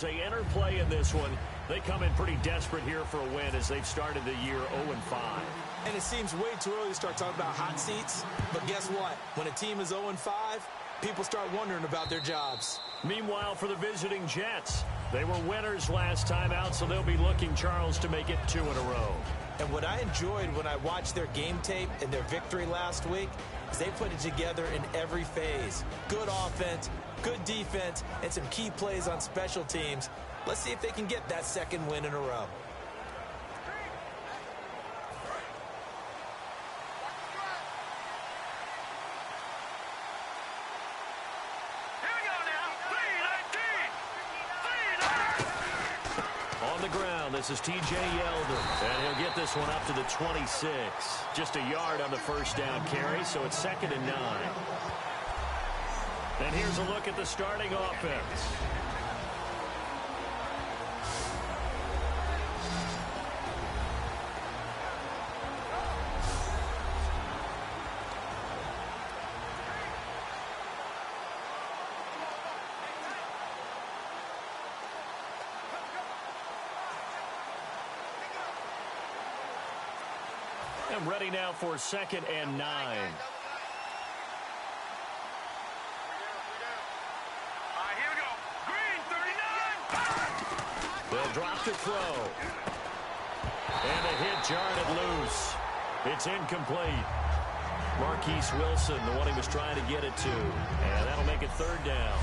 They enter play in this one. They come in pretty desperate here for a win as they've started the year 0-5. And it seems way too early to start talking about hot seats. But guess what? When a team is 0-5, people start wondering about their jobs. Meanwhile, for the visiting Jets, they were winners last time out, so they'll be looking, Charles, to make it 2 in a row. And what I enjoyed when I watched their game tape and their victory last week is they put it together in every phase. Good offense, good defense, and some key plays on special teams. Let's see if they can get that second win in a row. On the ground, this is T.J. Yeldon, and he'll get this one up to the 26. Just a yard on the first down carry, so it's 2nd and 9. And here's a look at the starting offense. And ready now for 2nd and 9. They'll drop to throw. And a hit jarred loose. It's incomplete. Marquise Wilson, the one he was trying to get it to. And that'll make it 3rd down.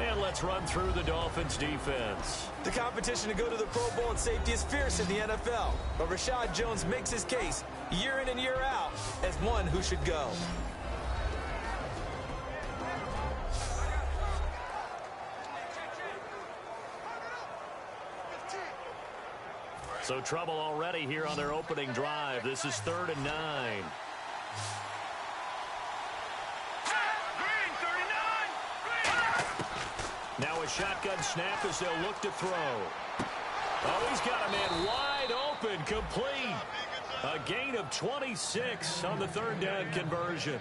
And let's run through the Dolphins' defense. The competition to go to the Pro Bowl at safety is fierce in the NFL. But Rashad Jones makes his case year in and year out as one who should go. So trouble already here on their opening drive. This is 3rd and 9. Now a shotgun snap as they'll look to throw. Oh, he's got a man wide open, complete. A gain of 26 on the 3rd down conversion.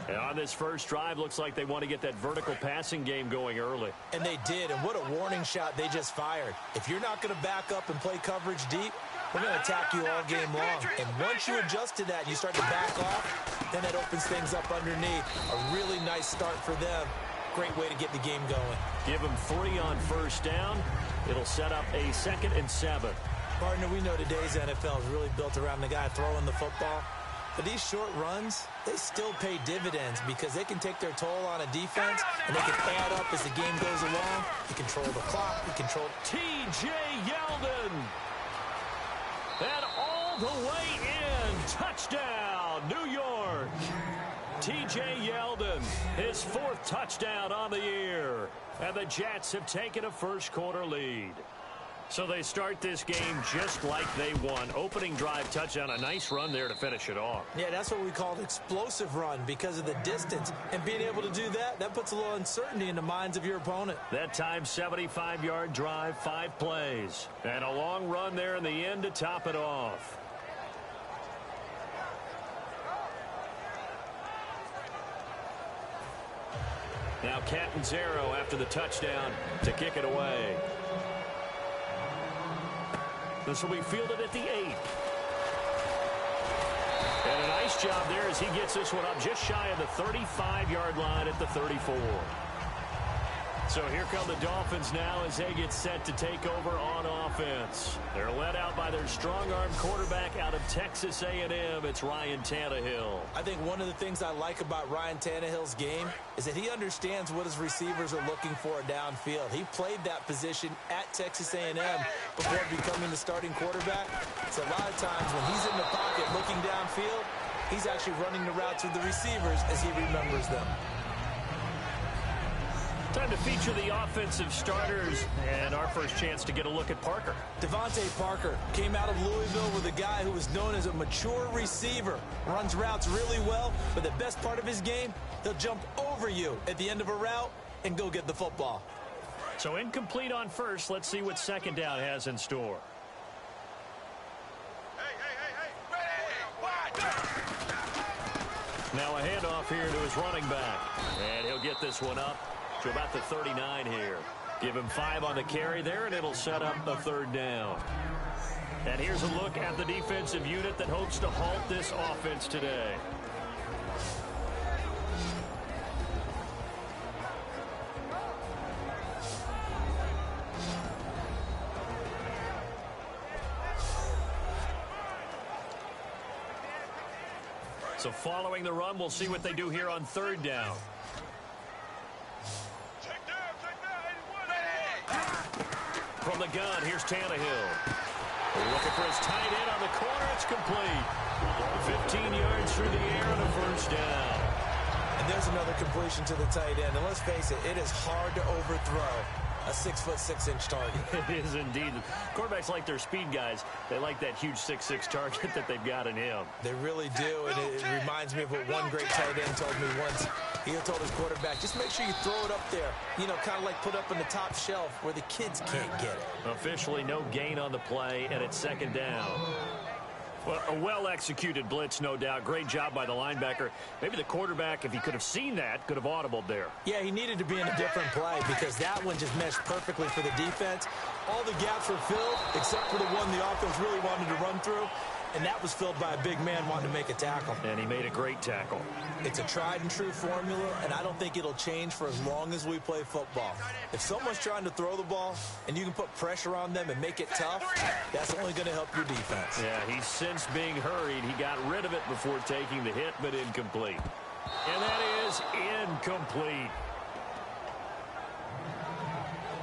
And on this first drive, looks like they want to get that vertical passing game going early. And they did, and what a warning shot they just fired. If you're not going to back up and play coverage deep, we're going to attack you all game long. And once you adjust to that and you start to back off, then that opens things up underneath. A really nice start for them. Great way to get the game going. Give them 3 on first down. It'll set up a 2nd and 7. Partner, we know today's NFL is really built around the guy throwing the football. But these short runs, they still pay dividends because they can take their toll on a defense and they can add up as the game goes along. You control the clock. You control T.J. Yeldon. And all the way in. Touchdown, New York. T.J. Yeldon, his 4th touchdown on the year. And the Jets have taken a first-quarter lead. So they start this game just like they won. Opening drive touchdown, a nice run there to finish it off. Yeah, that's what we call an explosive run because of the distance. And being able to do that, that puts a little uncertainty in the minds of your opponent. That time, 75-yard drive, 5 plays. And a long run there in the end to top it off. Now Catanzaro after the touchdown to kick it away. This will be fielded at the 8. And a nice job there as he gets this one up just shy of the 35-yard line at the 34. So here come the Dolphins now as they get set to take over on offense. They're led out by their strong-arm quarterback out of Texas A&M. It's Ryan Tannehill. I think one of the things I like about Ryan Tannehill's game is that he understands what his receivers are looking for downfield. He played that position at Texas A&M before becoming the starting quarterback. So a lot of times when he's in the pocket looking downfield, he's actually running the routes with the receivers as he remembers them. Time to feature the offensive starters, and our first chance to get a look at Parker. Devontae Parker came out of Louisville with a guy who was known as a mature receiver. Runs routes really well, but the best part of his game, he'll jump over you at the end of a route and go get the football. So incomplete on first. Let's see what 2nd down has in store. Now a handoff here to his running back, and he'll get this one up to about the 39 here. Give him 5 on the carry there, and it'll set up a 3rd down. And here's a look at the defensive unit that hopes to halt this offense today. So following the run, we'll see what they do here on 3rd down. From the gun, here's Tannehill. Looking for his tight end on the corner. It's complete. 15 yards through the air and a 1st down. And there's another completion to the tight end. And let's face it, it is hard to overthrow a 6'6" target. It is indeed. Quarterbacks like their speed guys. They like that huge 6'6" target that they've got in him. They really do, and it reminds me of what one great tight end told me once. He told his quarterback, just make sure you throw it up there, you know, kind of like put up on the top shelf where the kids can't get it. Officially no gain on the play, and it's 2nd down. Well, a well-executed blitz, no doubt. Great job by the linebacker. Maybe the quarterback, if he could have seen that, could have audibled there. Yeah, he needed to be in a different play because that one just meshed perfectly for the defense. All the gaps were filled except for the one the offense really wanted to run through, and that was filled by a big man wanting to make a tackle. And he made a great tackle. It's a tried-and-true formula, and I don't think it'll change for as long as we play football. If someone's trying to throw the ball and you can put pressure on them and make it tough, that's only going to help your defense. Yeah, he's since being hurried. He got rid of it before taking the hit, but incomplete. And that is incomplete.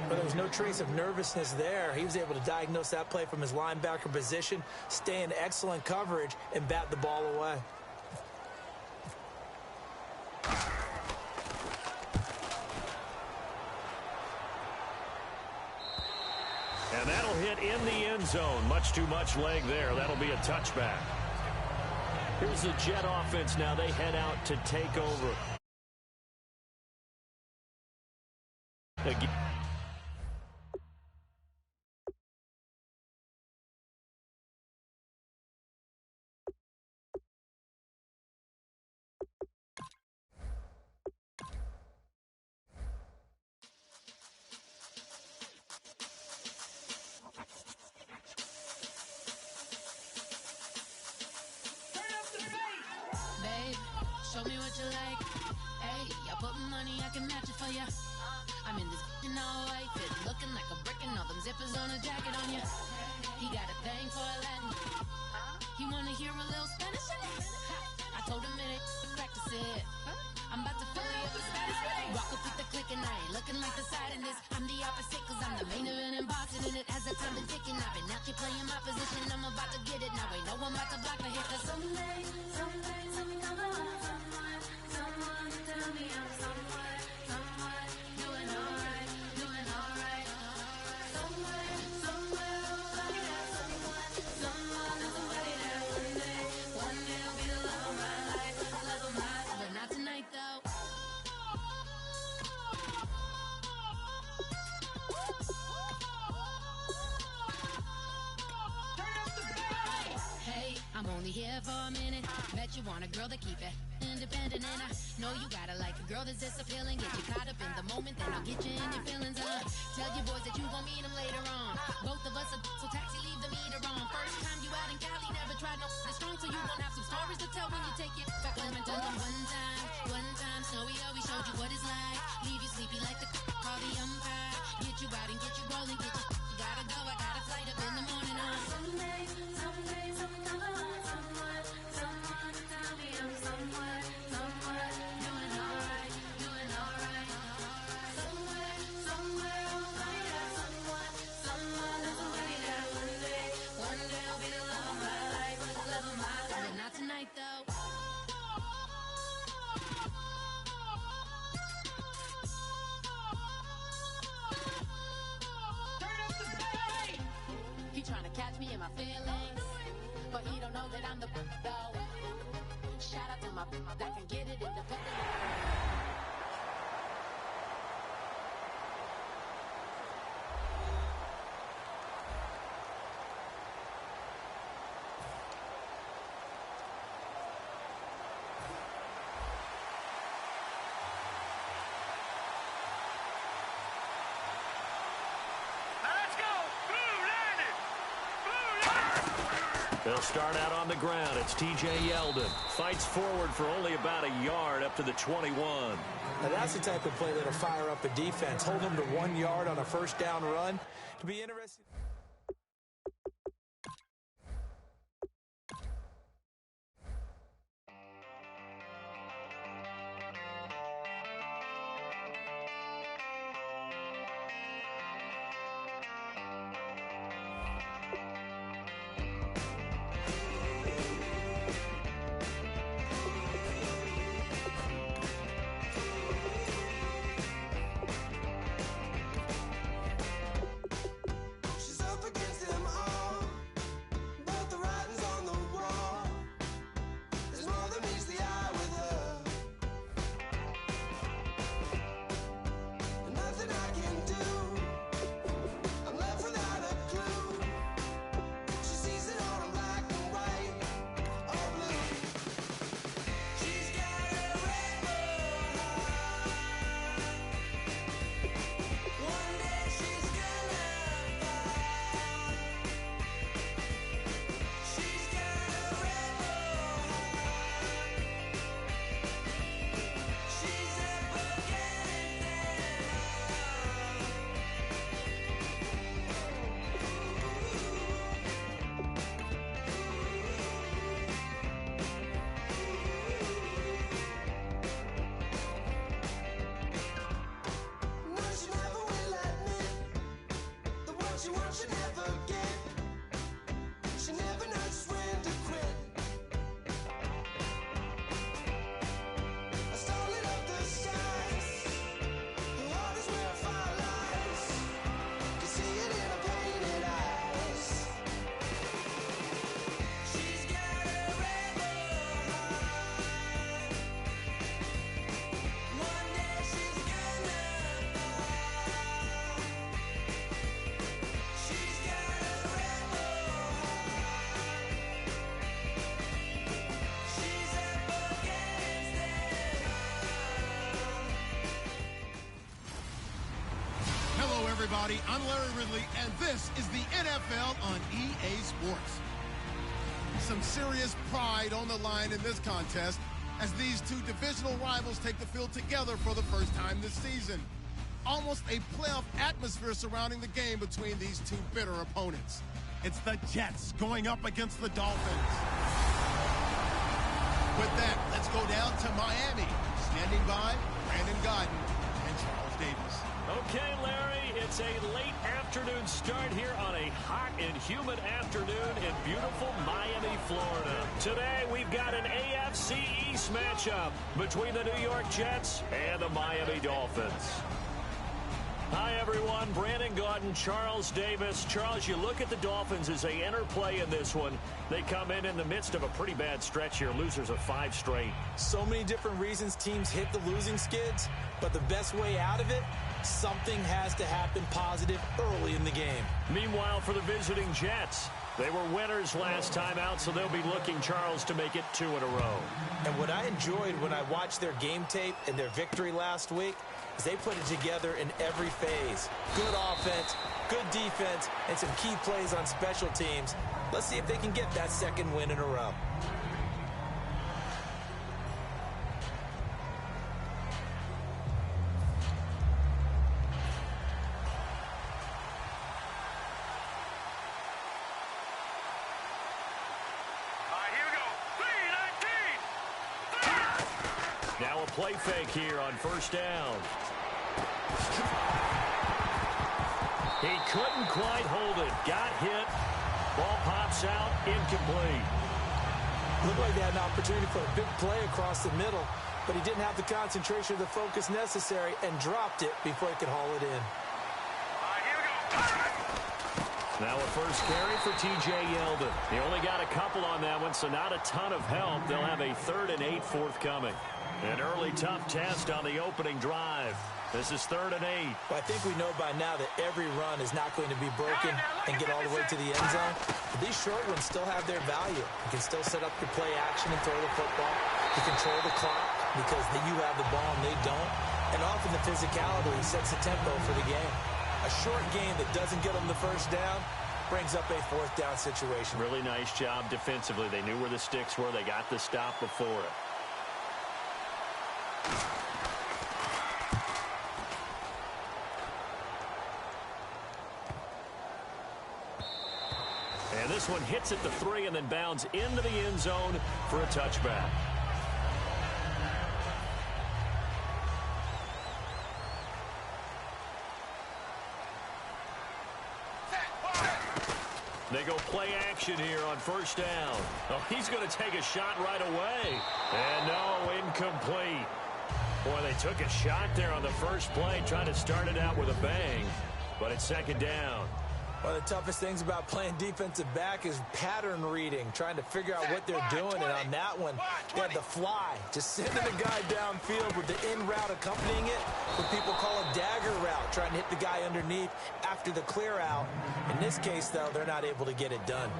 But there was no trace of nervousness there. He was able to diagnose that play from his linebacker position, stay in excellent coverage, and bat the ball away. And that'll hit in the end zone. Much too much leg there. That'll be a touchback. Here's the Jet offense now. They head out to take over. Again. Show me what you like. Hey, I put money, I can match it for ya. I'm in this in all white fit, looking like a brick and all them zippers on a jacket on ya. He got a thing for a Latin. He wanna hear a little Spanish. I told him it ain't to practice it. I'm about to fill you up with status. Rock up with the click and I ain't looking like the side in this. I'm the opposite cause I'm the main event and boxing in it. As the time been ticking, I've been out here playing my position. I'm about to get it now. Ain't no one about to block my hit. Cause someday I'm gonna someone tell me I'm someone doing alright. Somewhere, somebody that someone is somebody that one day will be the love of my life, but not tonight though. Hey, I'm only here for a minute. Bet you want a girl to keep it independent, and I know you gotta like a girl that's this appealing. Get you caught up in the moment, then I'll get you in your feelings. Tell your boys that you gon' meet them later on. Both of us are so taxi, leave the meter on. First time you out in Cali, never tried no strong, so you gon' have some stories to tell when you take it back home and tell them one time, Snowy always showed you what it's like. Leave you sleepy like the call the umpire. Get you out and get you rolling, get you gotta go. I got a flight up in the morning on someday, someone tell me I'm someone doing alright. Somewhere, I'll find out someone is somebody that one day will be the love of my life, but not tonight though. He trying to catch me in my feelings, but he don't know that I'm the though. Shout out to my that can get it independent. They'll start out on the ground. It's T.J. Yeldon. Fights forward for only about a yard up to the 21. Now that's the type of play that'll fire up a defense. Hold them to 1 yard on a first down run. To be interesting. Everybody, I'm Larry Ridley, and this is the NFL on EA Sports. Some serious pride on the line in this contest as these two divisional rivals take the field together for the first time this season. Almost a playoff atmosphere surrounding the game between these two bitter opponents. It's the Jets going up against the Dolphins. With that, let's go down to Miami. Standing by, Brandon Gaudin and Charles Davis. Okay, Larry, it's a late afternoon start here on a hot and humid afternoon in beautiful Miami, Florida. Today, we've got an AFC East matchup between the New York Jets and the Miami Dolphins. Hi, everyone. Brandon Gaudin, Charles Davis. Charles, you look at the Dolphins as they enter play in this one. They come in the midst of a pretty bad stretch here. Losers of 5 straight. So many different reasons teams hit the losing skids, but the best way out of it, something has to happen positive early in the game. Meanwhile, for the visiting Jets, they were winners last time out, so they'll be looking, Charles, to make it 2 in a row. And what I enjoyed when I watched their game tape and their victory last week is they put it together in every phase. Good offense, good defense, and some key plays on special teams. Let's see if they can get that second win in a row. Now a play fake here on first down. He couldn't quite hold it. Got hit. Ball pops out. Incomplete. Looked like they had an opportunity for a big play across the middle, but he didn't have the concentration or the focus necessary and dropped it before he could haul it in. Now a first carry for T.J. Yeldon. He only got a couple on that one, so not a ton of help. They'll have a 3rd and 8 forthcoming. An early tough test on the opening drive. This is 3rd and 8. Well, I think we know by now that every run is not going to be broken and get all the way to the end zone. But these short ones still have their value. You can still set up your play action and throw the football. You control the clock because you have the ball and they don't. And often the physicality sets the tempo for the game. A short game that doesn't get them the first down brings up a fourth down situation. Really nice job defensively. They knew where the sticks were. They got the stop before it. And this one hits at the 3 and then bounds into the end zone for a touchback. They go play action here on first down. Oh, he's going to take a shot right away. And no, incomplete. Boy, they took a shot there on the first play, trying to start it out with a bang. But it's second down. One of the toughest things about playing defensive back is pattern reading, trying to figure out what they're doing. And on that one, they had the fly, just sending the guy downfield with the in route accompanying it, what people call a dagger route, trying to hit the guy underneath after the clear out. In this case, though, they're not able to get it done.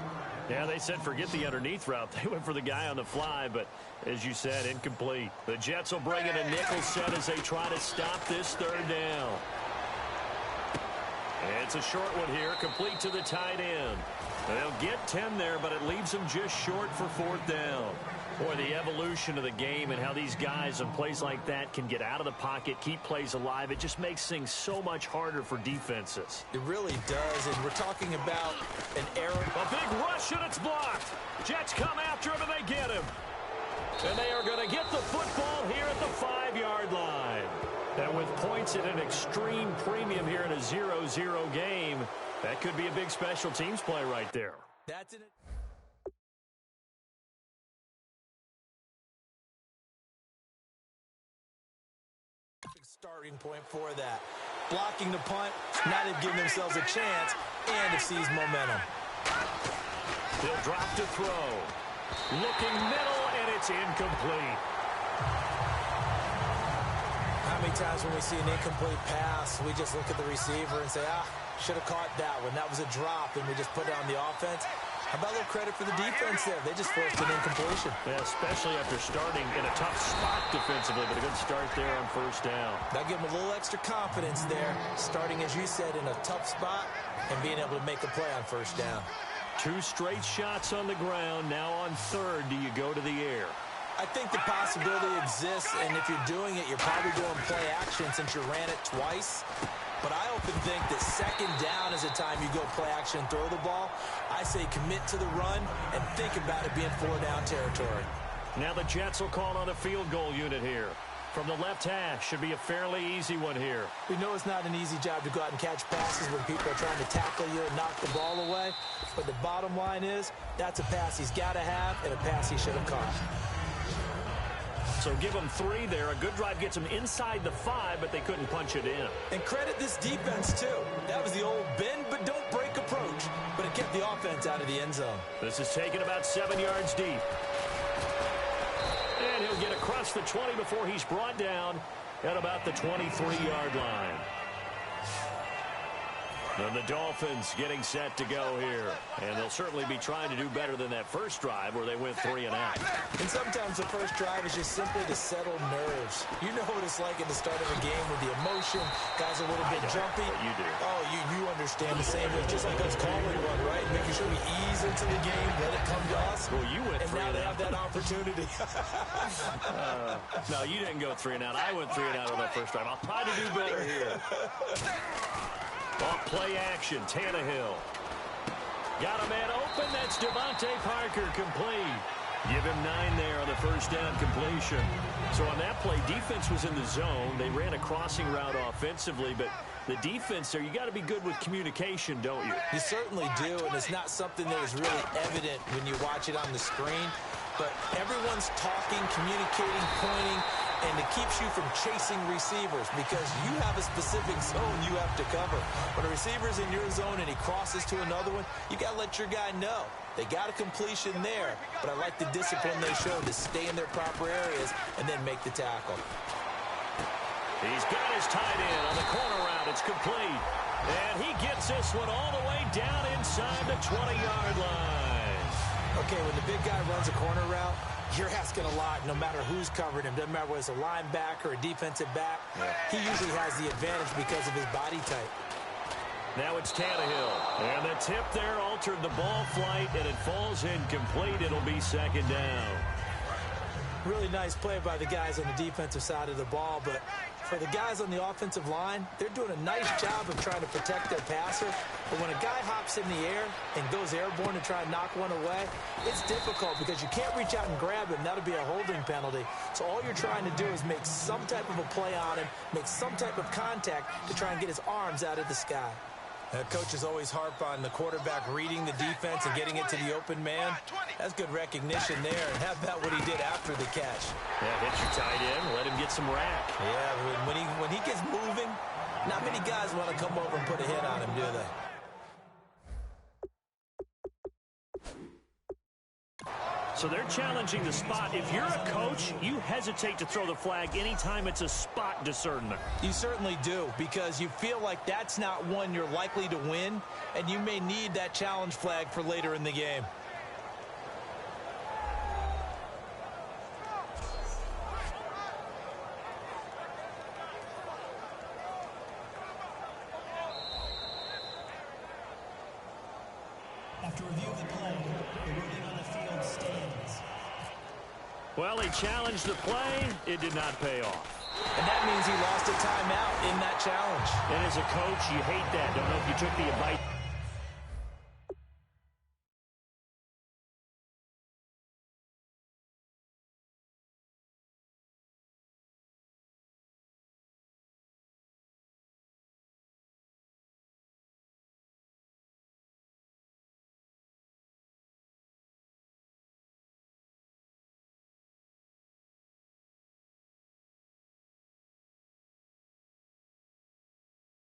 Yeah, they said forget the underneath route. They went for the guy on the fly, but as you said, incomplete. The Jets will bring in a nickel set as they try to stop this third down. It's a short one here, complete to the tight end. They'll get 10 there, but it leaves them just short for fourth down. Boy, the evolution of the game and how these guys on plays like that can get out of the pocket, keep plays alive, it just makes things so much harder for defenses. It really does, and we're talking about an error. A big rush, and it's blocked. Jets come after him, and they get him. And they are going to get the football here at the 5-yard line. And with points at an extreme premium here in a 0-0 game, that could be a big special teams play right there. That's it. Starting point for that. Blocking the punt, now they've given themselves a chance, and have seized momentum. They'll drop to throw. Looking middle, and it's incomplete. How many times when we see an incomplete pass, we just look at the receiver and say, should have caught that one. That was a drop, and we just put it on the offense. How about a little credit for the defense there? They just forced an incompletion. Yeah, especially after starting in a tough spot defensively, but a good start there on first down. That'll give them a little extra confidence there, starting, as you said, in a tough spot and being able to make a play on first down. 2 straight shots on the ground. Now on third, do you go to the air? I think the possibility exists, and if you're doing it, you're probably going play action since you ran it twice. But I often think that second down is a time you go play action and throw the ball. I say commit to the run and think about it being 4-down territory. Now the Jets will call on a field goal unit here. From the left hash, should be a fairly easy one here. We know it's not an easy job to go out and catch passes when people are trying to tackle you and knock the ball away. But the bottom line is, that's a pass he's got to have and a pass he should have caught. So give them 3 there. A good drive gets them inside the 5, but they couldn't punch it in. And credit this defense, too. That was the old bend but don't break approach, but it kept the offense out of the end zone. This is taken about 7 yards deep. And he'll get across the 20 before he's brought down at about the 23-yard line. And the Dolphins getting set to go here. And they'll certainly be trying to do better than that first drive where they went 3 and out. And sometimes the first drive is just simply to settle nerves. You know what it's like at the start of a game with the emotion. Guys are a little bit jumpy. But you do. Oh, you understand the same way. Just like us calling one, right? Making sure we ease into the game, let it come to us. Well, you went 3 and out. And now they have that opportunity. No, you didn't go 3 and out. I went 3 and out on that first drive. I'll try to do better here. Off play action, Tannehill. Got a man open. That's Devontae Parker, complete. Give him 9 there on the first down completion. So on that play, defense was in the zone. They ran a crossing route offensively, but the defense there, you got to be good with communication, don't you? You certainly do, and it's not something that is really evident when you watch it on the screen. But everyone's talking, communicating, pointing, and it keeps you from chasing receivers because you have a specific zone you have to cover. When a receiver's in your zone and he crosses to another one, you got to let your guy know. They got a completion there, but I like the discipline they showed to stay in their proper areas and then make the tackle. He's got his tight end on the corner route. It's complete. And he gets this one all the way down inside the 20-yard line. Okay, when the big guy runs a corner route, you're asking a lot no matter who's covering him. Doesn't matter whether it's a linebacker or a defensive back. Yeah. He usually has the advantage because of his body type. Now it's Tannehill. And the tip there altered the ball flight, and it falls incomplete. It'll be second down. Really nice play by the guys on the defensive side of the ball, but for the guys on the offensive line, they're doing a nice job of trying to protect their passer. But when a guy hops in the air and goes airborne to try and knock one away, it's difficult because you can't reach out and grab him. That'll be a holding penalty. So all you're trying to do is make some type of a play on him, make some type of contact to try and get his arms out of the sky. Coaches always harp on the quarterback reading the defense and getting it to the open man. That's good recognition there. And how about what he did after the catch? Yeah, hit your tight end, let him get some rack. Yeah, when he gets moving, not many guys want to come over and put a hit on him, do they? So they're challenging the spot. If you're a coach, you hesitate to throw the flag anytime it's a spot discerner. You certainly do, because you feel like that's not one you're likely to win, and you may need that challenge flag for later in the game. After review of the play, the ruling on the field stands. Well, he challenged the play. It did not pay off. And that means he lost a timeout in that challenge. And as a coach, you hate that. Don't know if you took the advice.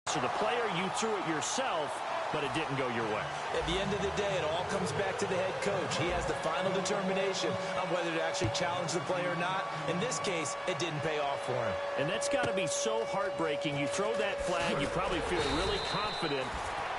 So the player, you threw it yourself, but it didn't go your way. At the end of the day, it all comes back to the head coach. He has the final determination on whether to actually challenge the play or not. In this case, it didn't pay off for him. And that's got to be so heartbreaking. You throw that flag, you probably feel really confident,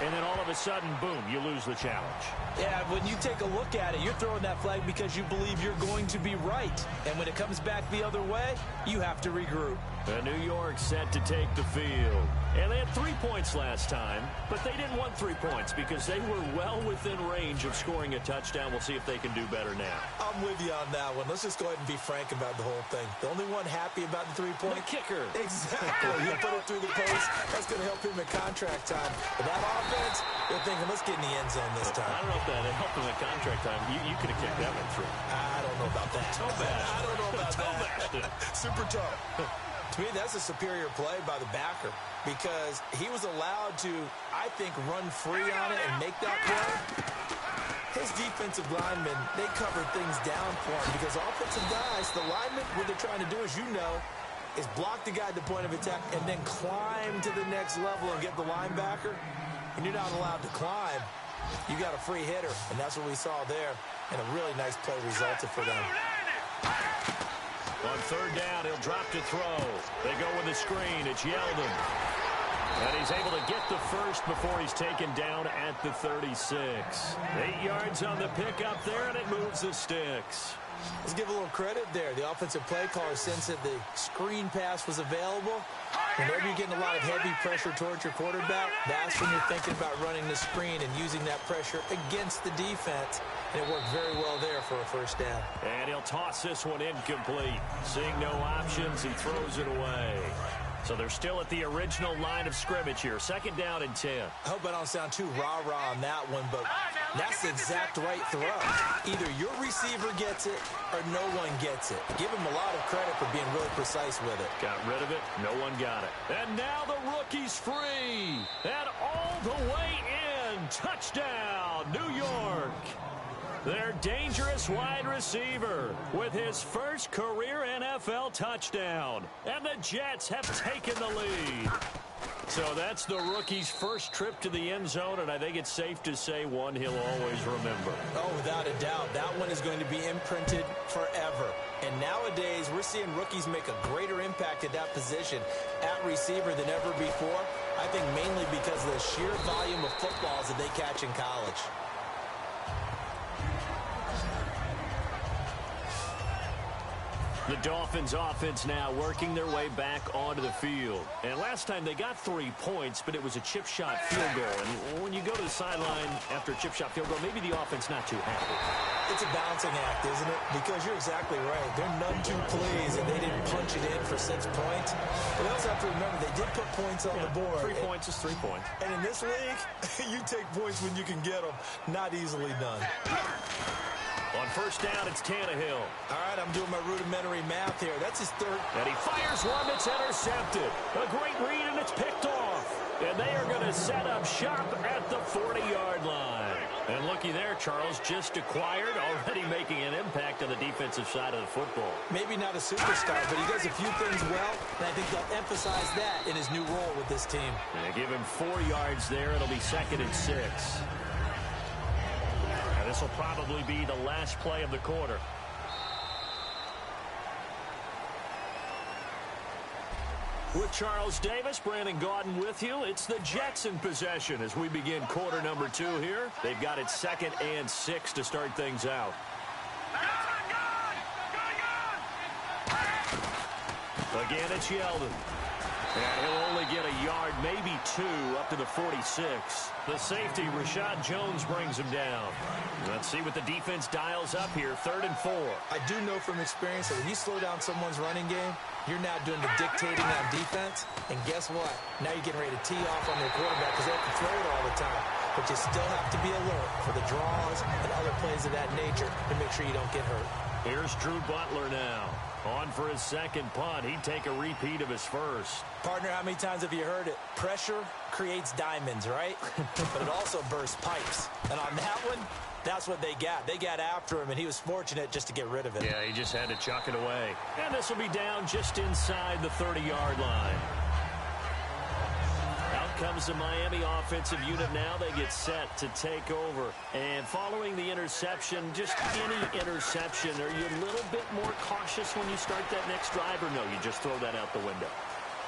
and then all of a sudden, boom, you lose the challenge. Yeah, when you take a look at it, you're throwing that flag because you believe you're going to be right. And when it comes back the other way, you have to regroup. New York set to take the field. And they had 3 points last time, but they didn't want 3 points because they were well within range of scoring a touchdown. We'll see if they can do better now. I'm with you on that one. Let's just go ahead and be frank about the whole thing. The only one happy about the 3-point? The kicker. Exactly. You put it through the post. That's going to help him in contract time. But that offense, they're thinking, let's get in the end zone this time. I don't know if that helped him in contract time. You could have kicked that one through. I don't know about that. Toe bash. I don't know about that. Super toe. To me, that's a superior play by the backer because he was allowed to, I think, run free on it and make that play. His defensive linemen, they covered things down for him because offensive guys, the linemen, what they're trying to do, as you know, is block the guy at the point of attack and then climb to the next level and get the linebacker. When you're not allowed to climb, you got a free hitter, and that's what we saw there, and a really nice play resulted for them. On third down, he'll drop to throw. They go with the screen. It's Yeldon. And he's able to get the first before he's taken down at the 36. 8 yards on the pickup there, and it moves the sticks. Let's give a little credit there. The offensive play caller sensed that the screen pass was available. Whenever you're getting a lot of heavy pressure towards your quarterback, that's when you're thinking about running the screen and using that pressure against the defense. And it worked very well there for a first down. And he'll toss this one incomplete. Seeing no options, he throws it away. So they're still at the original line of scrimmage here. Second down and 10. I hope I don't sound too rah-rah on that one, but that's the exact right throw. Either your receiver gets it or no one gets it. Give him a lot of credit for being really precise with it. Got rid of it. No one got it. And now the rookie's free. And all the way in. Touchdown, New York. Their dangerous wide receiver with his first career NFL touchdown. And the Jets have taken the lead. So that's the rookie's first trip to the end zone, and I think it's safe to say one he'll always remember. Oh, without a doubt. That one is going to be imprinted forever. And nowadays, we're seeing rookies make a greater impact at that position at receiver than ever before. I think mainly because of the sheer volume of footballs that they catch in college. The Dolphins offense now working their way back onto the field. And last time they got 3 points, but it was a chip shot field goal. And when you go to the sideline after a chip shot field goal, maybe the offense not too happy. It's a balancing act, isn't it? Because you're exactly right. They're none too pleased, and they didn't punch it in for 6 points. But we also have to remember they did put points on the board. 3 points is 3 points. And in this league, you take points when you can get them. Not easily done. On first down, it's Tannehill. All right, I'm doing my rudimentary math here. That's his third. And he fires one that's intercepted. A great read, and it's picked off. And they are going to set up shop at the 40-yard line. And looky there, Charles, just acquired, already making an impact on the defensive side of the football. Maybe not a superstar, but he does a few things well, and I think they'll emphasize that in his new role with this team. And they give him 4 yards there. It'll be 2nd and 6. This will probably be the last play of the quarter. With Charles Davis, Brandon Gaudin with you. It's the Jets in possession as we begin quarter number 2 here. They've got it 2nd and 6 to start things out. Again, it's Yeldon. And he'll only get a yard, maybe 2, up to the 46. The safety, Rashad Jones, brings him down. Let's see what the defense dials up here. 3rd and 4. I do know from experience that when you slow down someone's running game, you're now doing the dictating on defense. And guess what? Now you're getting ready to tee off on their quarterback because they have to throw it all the time. But you still have to be alert for the draws and other plays of that nature to make sure you don't get hurt. Here's Drew Butler now. On for his 2nd punt. He'd take a repeat of his first. Partner, how many times have you heard it? Pressure creates diamonds, right? But it also bursts pipes. And on that one, that's what they got. They got after him, and he was fortunate just to get rid of it. Yeah, he just had to chuck it away. And this will be down just inside the 30-yard line. Comes the Miami offensive unit now. They get set to take over. And following the interception, just any interception, are you a little bit more cautious when you start that next drive, or no, you just throw that out the window?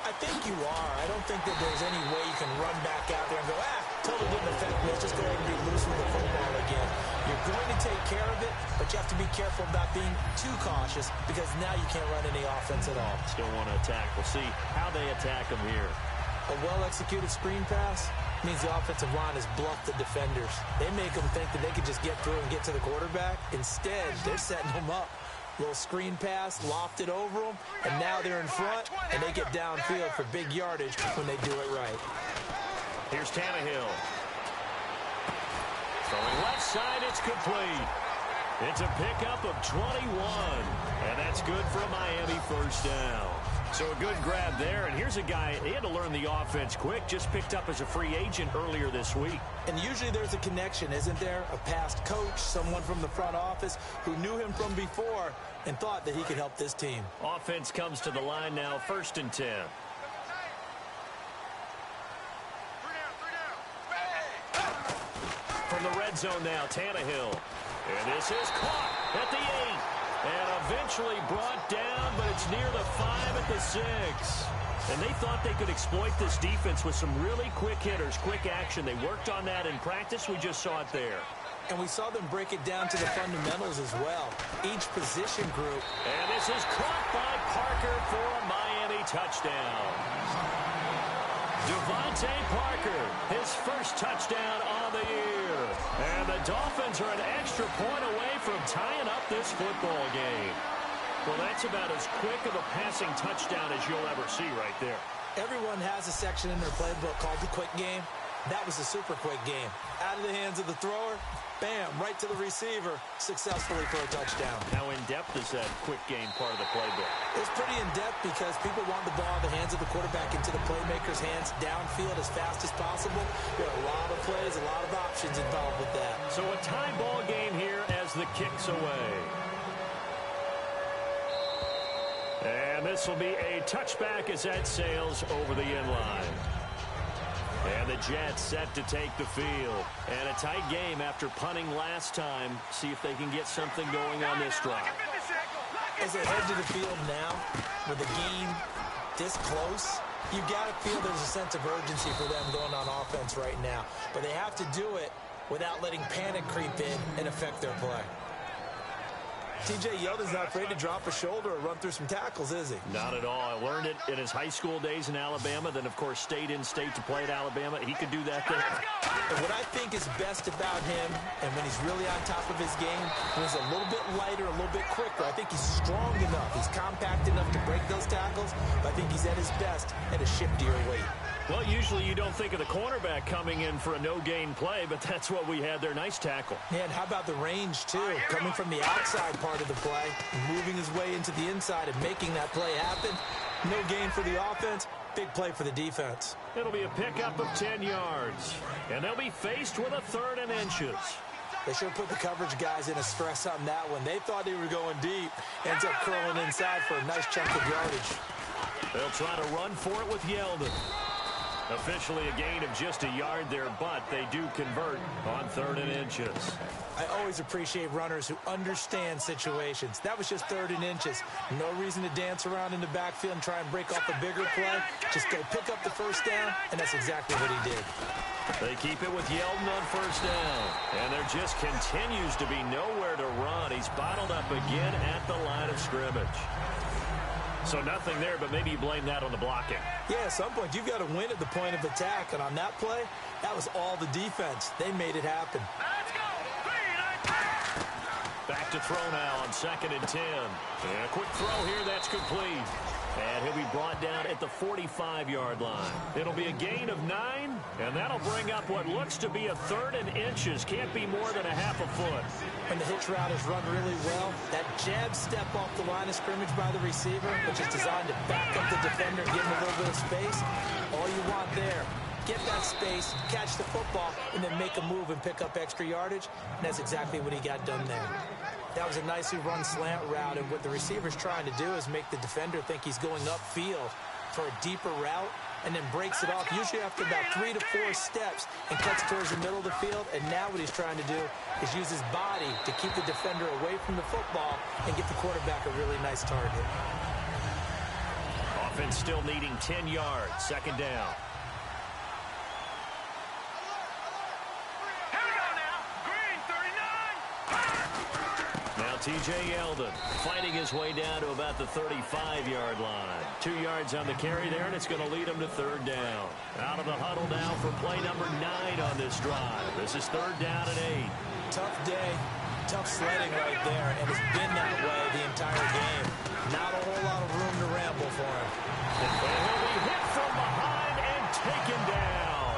I think you are. I don't think that there's any way you can run back out there and go, totally didn't affect me. Let's just go ahead and be loose with the football again. You're going to take care of it, but you have to be careful about being too cautious because now you can't run any offense at all. Still want to attack. We'll see how they attack them here. A well-executed screen pass means the offensive line has bluffed the defenders. They make them think that they can just get through and get to the quarterback. Instead, they're setting them up. Little screen pass, lofted over them, and now they're in front, and they get downfield for big yardage when they do it right. Here's Tannehill. Throwing left side, it's complete. It's a pickup of 21, and that's good for a Miami first down. So a good grab there, and here's a guy, he had to learn the offense quick, just picked up as a free agent earlier this week. And usually there's a connection, isn't there? A past coach, someone from the front office who knew him from before and thought that he could help this team. Offense comes to the line now, 1st and 10. From the red zone now, Tannehill. And this is caught at the 8. And eventually brought down, but it's near the 5 at the 6. And they thought they could exploit this defense with some really quick hitters, quick action. They worked on that in practice. We just saw it there. And we saw them break it down to the fundamentals as well. Each position group. And this is caught by Parker for a Miami touchdown. Devontae Parker, his first touchdown on the year. And the Dolphins are an extra point away from tying up this football game. Well, that's about as quick of a passing touchdown as you'll ever see right there. Everyone has a section in their playbook called the quick game. That was a super quick game. Out of the hands of the thrower, bam, right to the receiver, successfully for a touchdown. How in-depth is that quick game part of the playbook? It's pretty in-depth because people want the ball in the hands of the quarterback into the playmaker's hands downfield as fast as possible. There are a lot of plays, a lot of options involved with that. So a tie ball game here as the kick's away. And this will be a touchback as that sails over the end line. And the Jets set to take the field. And a tight game after punting last time. See if they can get something going on this drive. As they head to the field now, with the game this close, you got to feel there's a sense of urgency for them going on offense right now. But they have to do it without letting panic creep in and affect their play. T.J. Yeldon's not afraid to drop a shoulder or run through some tackles, is he? Not at all. I learned it in his high school days in Alabama, then, of course, stayed in state to play at Alabama. He could do that there. And what I think is best about him, and when he's really on top of his game, when he's a little bit lighter, a little bit quicker, I think he's strong enough. He's compact enough to break those tackles, but I think he's at his best at a shiftier weight. Well, usually you don't think of the cornerback coming in for a no-gain play, but that's what we had there. Nice tackle. Yeah, and how about the range, too? Coming from the outside part of the play, moving his way into the inside and making that play happen. No gain for the offense, big play for the defense. It'll be a pickup of 10 yards, and they'll be faced with a 3rd and inches. They should have put the coverage guys in a stress on that one. They thought they were going deep. Ends up curling inside for a nice chunk of yardage. They'll try to run for it with Yeldon. Officially a gain of just a yard there, but they do convert on 3rd and inches. I always appreciate runners who understand situations. That was just 3rd and inches. No reason to dance around in the backfield and try and break off a bigger play. Just go pick up the first down, and that's exactly what he did. They keep it with Yeldon on 1st down, and there just continues to be nowhere to run. He's bottled up again at the line of scrimmage. So nothing there, but maybe you blame that on the blocking. Yeah, at some point, you've got to win at the point of attack. And on that play, that was all the defense. They made it happen. Back to throw now on 2nd and 10. And a quick throw here, that's complete. And he'll be brought down at the 45-yard line. It'll be a gain of 9, and that'll bring up what looks to be a 3rd and inches. Can't be more than a half a foot. And the hitch route is run really well. That jab step off the line of scrimmage by the receiver, which is designed to back up the defender, give him a little bit of space. All you want there, get that space, catch the football, and then make a move and pick up extra yardage. And that's exactly what he got done there. That was a nicely run slant route, and what the receiver's trying to do is make the defender think he's going upfield for a deeper route, and then breaks it off, usually after about 3 to 4 steps, and cuts towards the middle of the field. And now what he's trying to do is use his body to keep the defender away from the football and get the quarterback a really nice target. Offense still needing 10 yards, 2nd down. T.J. Yeldon fighting his way down to about the 35-yard line. 2 yards on the carry there, and it's going to lead him to 3rd down. Out of the huddle now for play number 9 on this drive. This is 3rd down and 8. Tough day, tough sledding right there, and it's been that way the entire game. Not a whole lot of room to ramble for him. And he'll be hit from behind and taken down.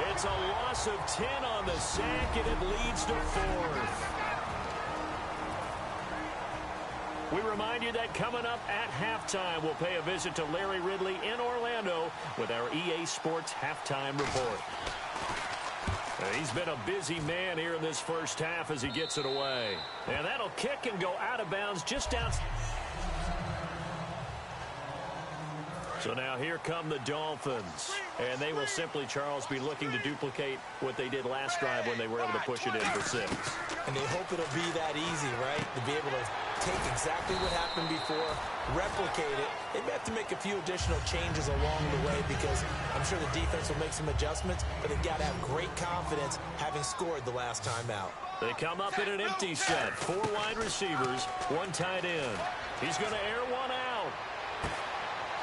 It's a loss of 10 on the sack, and it leads to 4th. We remind you that coming up at halftime, we'll pay a visit to Larry Ridley in Orlando with our EA Sports Halftime Report. He's been a busy man here in this first half as he gets it away. And that'll kick and go out of bounds just outside. So now here come the Dolphins. And they will simply, Charles, be looking to duplicate what they did last drive when they were able to push it in for 6. And they hope it'll be that easy, right? To be able to take exactly what happened before, replicate it. They may have to make a few additional changes along the way because I'm sure the defense will make some adjustments, but they've got to have great confidence having scored the last time out. They come up in an empty set. 4 wide receivers, 1 tight end. He's going to air one out.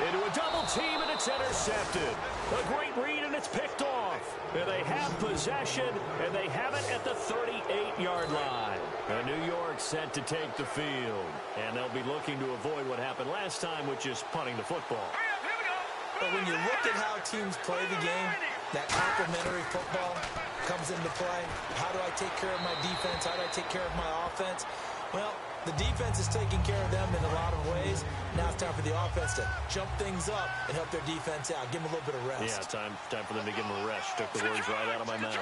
Into a double team, and it's intercepted. A great read, and it's picked off. And they have possession, and they have it at the 38-yard line. And New York set to take the field. And they'll be looking to avoid what happened last time with just punting the football. But when you look at how teams play the game, that complementary football comes into play. How do I take care of my defense? How do I take care of my offense? Well, the defense is taking care of them in a lot of ways. Now it's time for the offense to jump things up and help their defense out. Give them a little bit of rest. Yeah, time for them to give them a rest. Took the words right out of my mouth.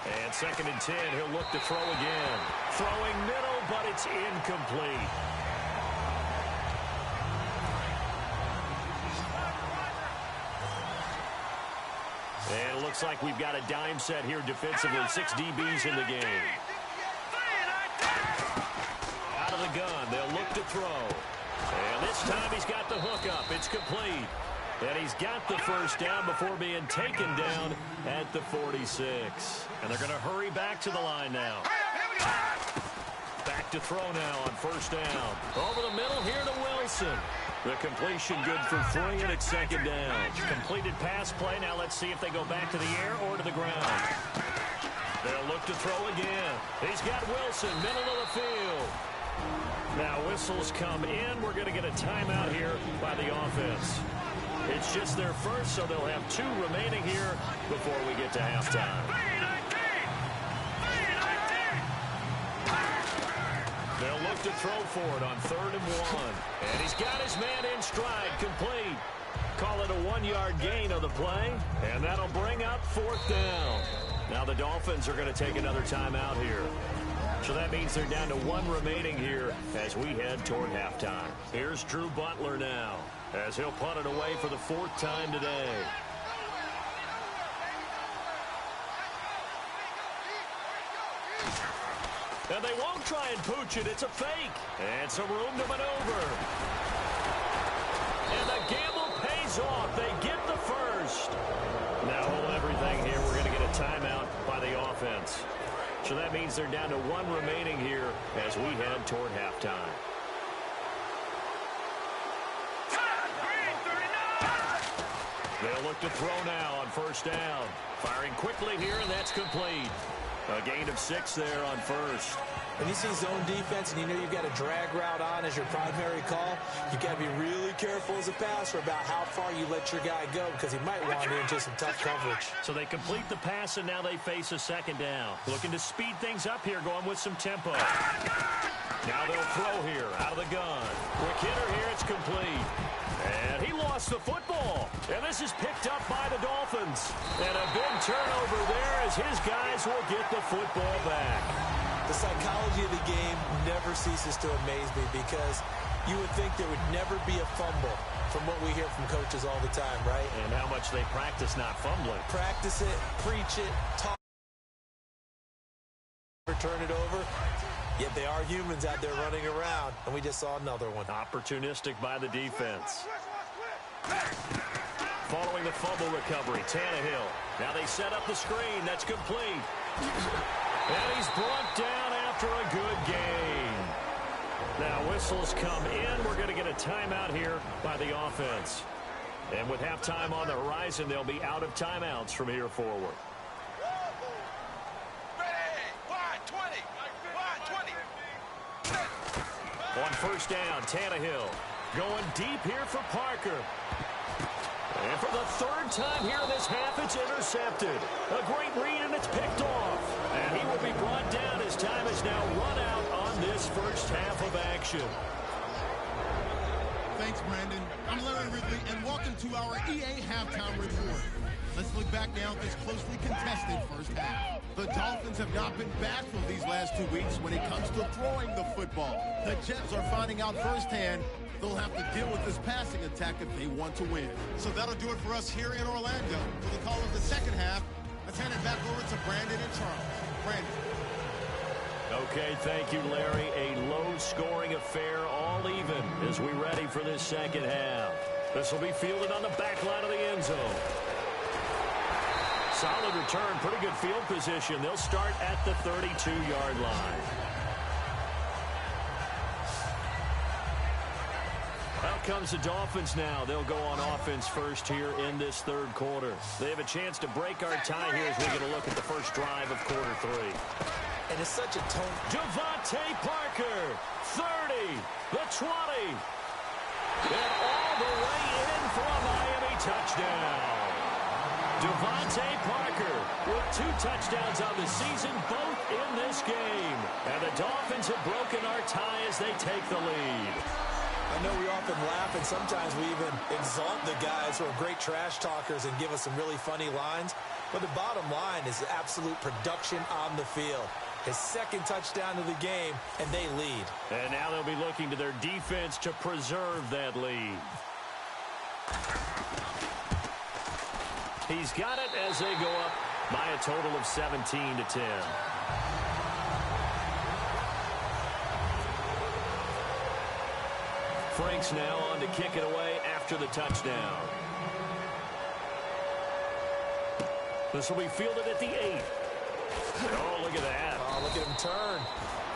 And 2nd and 10, he'll look to throw again. Throwing middle, but it's incomplete. And it looks like we've got a dime set here defensively. 6 DBs in the game. Out of the gun, they'll look to throw. And this time he's got the hook up. It's complete. And he's got the first down before being taken down at the 46. And they're going to hurry back to the line now. look to throw now on first down. Over the middle here to Wilson. The completion good for 3, and it's second down. Completed pass play. Now let's see if they go back to the air or to the ground. They'll look to throw again. He's got Wilson, middle of the field. Now whistles come in. We're going to get a timeout here by the offense. It's just their first, so they'll have 2 remaining here before we get to halftime. They'll look to throw for it on 3rd and 1. And he's got his man in stride, complete. Call it a 1-yard gain of the play, and that'll bring up 4th down. Now the Dolphins are going to take another timeout here. So that means they're down to 1 remaining here as we head toward halftime. Here's Drew Butler now, as he'll punt it away for the 4th time today. And they won't try and pooch it. It's a fake. And some room to maneuver. And the gamble pays off. They get the first. Now hold everything here. We're going to get a timeout by the offense. So that means they're down to 1 remaining here as we head toward halftime. They'll look to throw now on first down. Firing quickly here, and that's complete. A gain of 6 there on first. When you see zone defense and you know you've got a drag route on as your primary call, you've got to be really careful as a passer about how far you let your guy go because he might wander into some tough coverage. So they complete the pass, and now they face a second down. Looking to speed things up here, going with some tempo. Now they'll throw here out of the gun. Quick hitter here, it's complete. And he lost the football. And this is picked up by the Dolphins. And a big turnover there as his guys will get the football back. The psychology of the game never ceases to amaze me because you would think there would never be a fumble from what we hear from coaches all the time, right? And how much they practice not fumbling. Practice it, preach it, talk, turn it over. Yet they are humans out there running around, and we just saw another one. Opportunistic by the defense. Following the fumble recovery, Tannehill. Now they set up the screen. That's complete. And he's brought down after a good gain. Now whistles come in. We're going to get a timeout here by the offense. And with halftime on the horizon, they'll be out of timeouts from here forward. On first down, Tannehill going deep here for Parker. And for the 3rd time here in this half, it's intercepted. A great read, and it's picked off. And he will be brought down as time is now run out on this first half of action. Thanks, Brandon. I'm Larry Ridley, and welcome to our EA Halftime Report. Let's look back now at this closely contested first half. The Dolphins have not been bashful these last 2 weeks when it comes to throwing the football. The Jets are finding out firsthand they'll have to deal with this passing attack if they want to win. So that'll do it for us here in Orlando. For the call of the second half, let's hand it back over to Brandon and Charles. Brandon. Okay, thank you, Larry. A low-scoring affair, all even, as we ready for this second half. This will be fielded on the back line of the end zone. Solid return, pretty good field position. They'll start at the 32-yard line. Out comes the Dolphins now. They'll go on offense first here in this 3rd quarter. They have a chance to break our tie here as we get a look at the first drive of quarter 3. And it's such a tone. Devontae Parker, 30, the 20. And all the way in for a Miami touchdown. Devontae Parker with 2 touchdowns on the season, both in this game. And the Dolphins have broken our tie as they take the lead. I know we often laugh, and sometimes we even exalt the guys who are great trash talkers and give us some really funny lines. But the bottom line is absolute production on the field. His 2nd touchdown of the game, and they lead. And now they'll be looking to their defense to preserve that lead. He's got it as they go up by a total of 17-10. Franks now on to kick it away after the touchdown. This will be fielded at the 8. Oh, look at that. Oh, look at him turn.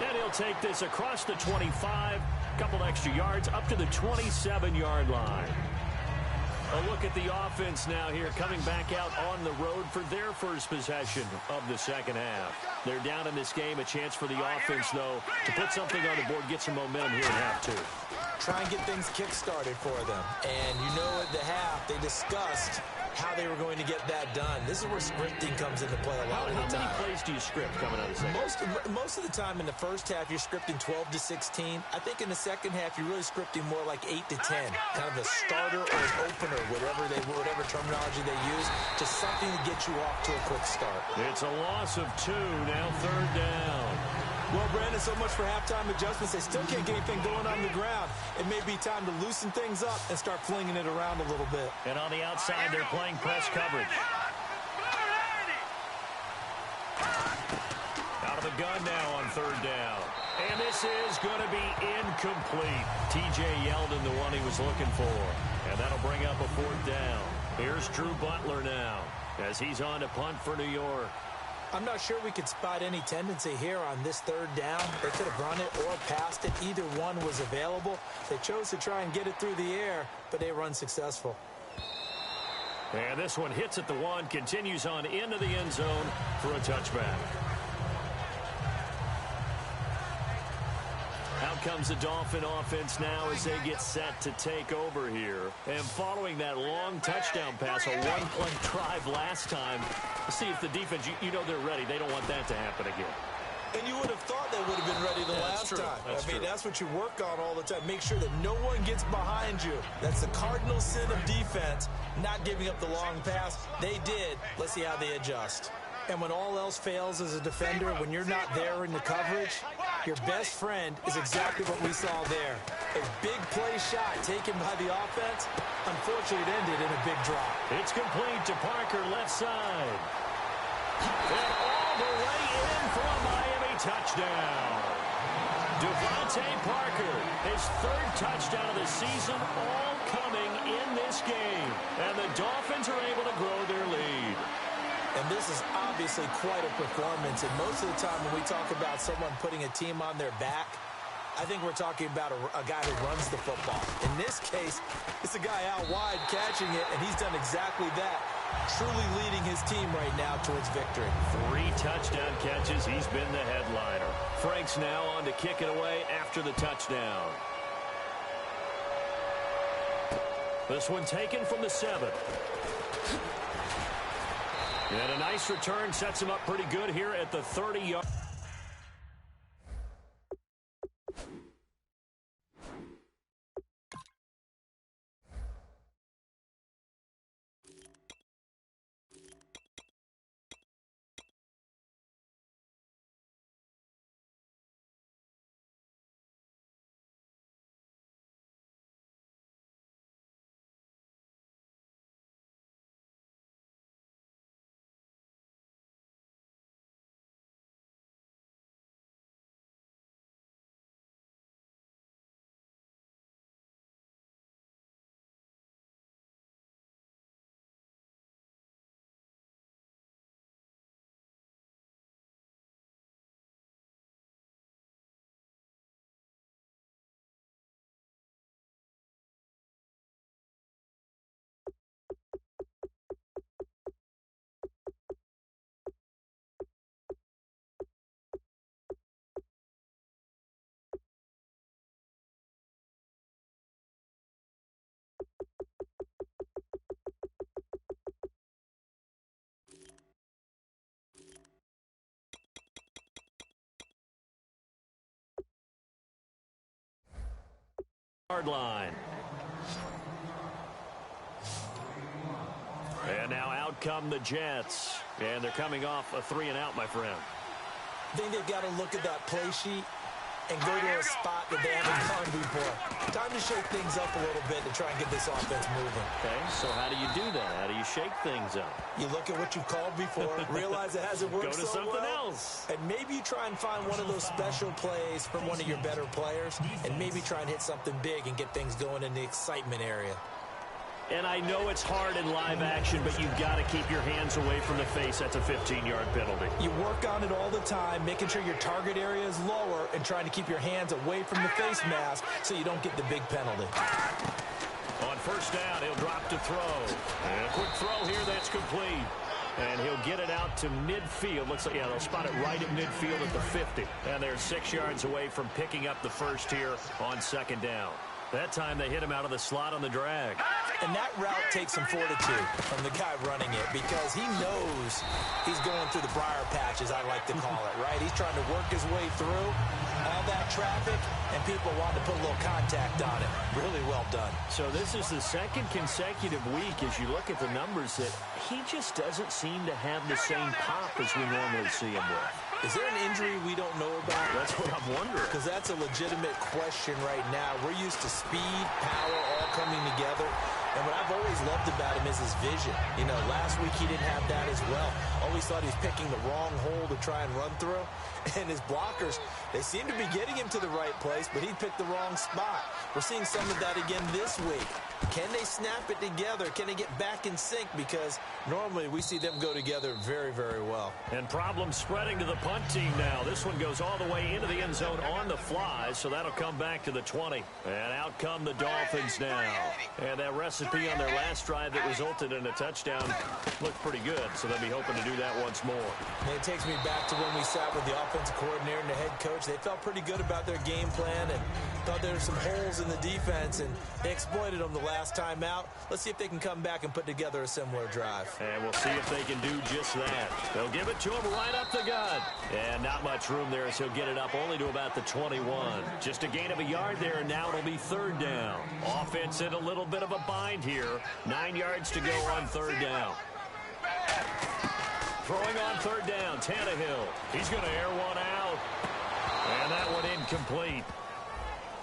And he'll take this across the 25, couple extra yards, up to the 27-yard line. A look at the offense now here, coming back out on the road for their first possession of the second half. They're down in this game. A chance for the offense, though, to put something on the board, get some momentum here in half two. Try and get things kick-started for them. And you know at the half, they discussed how they were going to get that done. This is where scripting comes into play a lot of the time. How many plays do you script coming out of the second? Most of the time in the first half, you're scripting 12 to 16. I think in the second half, you're really scripting more like 8 to 10. Kind of a starter or an opener, whatever terminology they use, just something to get you off to a quick start. It's a loss of 2, now third down. Well, Brandon, so much for halftime adjustments. They still can't get anything going on the ground. It may be time to loosen things up and start flinging it around a little bit. And on the outside, they're playing press coverage. Out of the gun now on third down. And this is going to be incomplete. T.J. Yeldon, the one he was looking for. And that'll bring up a fourth down. Here's Drew Butler now as he's on to punt for New York. I'm not sure we could spot any tendency here on this third down. They could have run it or passed it. Either one was available. They chose to try and get it through the air, but they were unsuccessful. And this one hits at the 1, continues on into the end zone for a touchback. Out comes the Dolphin offense now as they get set to take over here. And following that long touchdown pass, a one-play drive last time, see if the defense, you know they're ready. They don't want that to happen again. And you would have thought they would have been ready the last time. That's what you work on all the time. Make sure that no one gets behind you. That's the cardinal sin of defense, not giving up the long pass. They did. Let's see how they adjust. And when all else fails as a defender, when you're not there in the coverage, your best friend is exactly what we saw there. A big play shot taken by the offense. Unfortunately, it ended in a big drop. It's complete to Parker, left side. And all the way in for a Miami touchdown. Devontae Parker, his third touchdown of the season, all coming in this game. And the Dolphins are able to grow their lead. And this is obviously quite a performance. And most of the time when we talk about someone putting a team on their back, I think we're talking about a guy who runs the football. In this case, it's a guy out wide catching it, and he's done exactly that, truly leading his team right now towards victory. 3 touchdown catches. He's been the headliner. Frank's now on to kick it away after the touchdown. This one taken from the 7. And a nice return sets him up pretty good here at the 30-yard. Line. And now out come the Jets. And they're coming off a 3-and-out, my friend. I think they've got to look at that play sheet and go to a spot that they haven't gone before. Time to shake things up a little bit to try and get this offense moving. Okay, so how do you do that? How do you shake things up? You look at what you've called before, realize it hasn't worked Go to so something well, else. and maybe you try and find one of those special plays from one of your better players, and maybe try and hit something big and get things going in the excitement area. And I know it's hard in live action, but you've got to keep your hands away from the face. That's a 15-yard penalty. You work on it all the time, making sure your target area is lower and trying to keep your hands away from the face mask so you don't get the big penalty. On first down, he'll drop to throw. And a quick throw here that's complete. And he'll get it out to midfield. Looks like, yeah, they'll spot it right at midfield at the 50. And they're 6 yards away from picking up the first here on second down. That time they hit him out of the slot on the drag. And that route takes some fortitude from the guy running it because he knows he's going through the briar patch, as I like to call it, right? He's trying to work his way through all that traffic, and people want to put a little contact on it. Really well done. So this is the second consecutive week, as you look at the numbers, that he just doesn't seem to have the same pop as we normally see him with. Is there an injury we don't know about? That's what I'm wondering. Because that's a legitimate question right now. We're used to speed, power, all coming together. And what I've always loved about him is his vision. You know, last week he didn't have that as well. Always thought he was picking the wrong hole to try and run through. And his blockers, they seem to be getting him to the right place, but he picked the wrong spot. We're seeing some of that again this week. Can they snap it together? Can they get back in sync? Because normally we see them go together very, very well. And problems spreading to the punt team now. This one goes all the way into the end zone on the fly, so that'll come back to the 20. And out come the Dolphins now. And that recipe on their last drive that resulted in a touchdown looked pretty good, so they'll be hoping to do that once more. And it takes me back to when we sat with the offensive coordinator and the head coach. They felt pretty good about their game plan and thought there were some holes in the defense, and they exploited them the last time out. Let's see if they can come back and put together a similar drive. And we'll see if they can do just that. They'll give it to him right up the gut. And not much room there as he'll get it up only to about the 21. Just a gain of a yard there, and now it'll be third down. Offense in a little bit of a bind here. 9 yards to go on third down. Throwing on third down, Tannehill. He's going to air one out. And that one incomplete.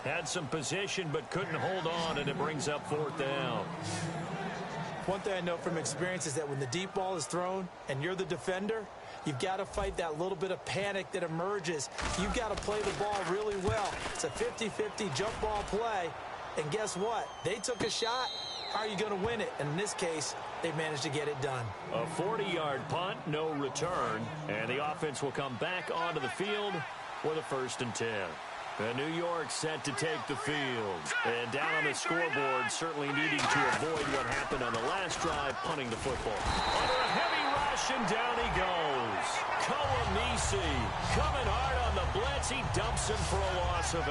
Had some position but couldn't hold on, and it brings up fourth down. One thing I know from experience is that when the deep ball is thrown and you're the defender, you've got to fight that little bit of panic that emerges. You've got to play the ball really well. It's a 50-50 jump ball play. And guess what? They took a shot. How are you going to win it? And in this case, they managed to get it done. A 40-yard punt, no return. And the offense will come back onto the field with a 1st and 10. And New York set to take the field. And down on the scoreboard, certainly needing to avoid what happened on the last drive, punting the football. Under a heavy rush, and down he goes. Kawamisi coming hard on the blitz. He dumps him for a loss of 8.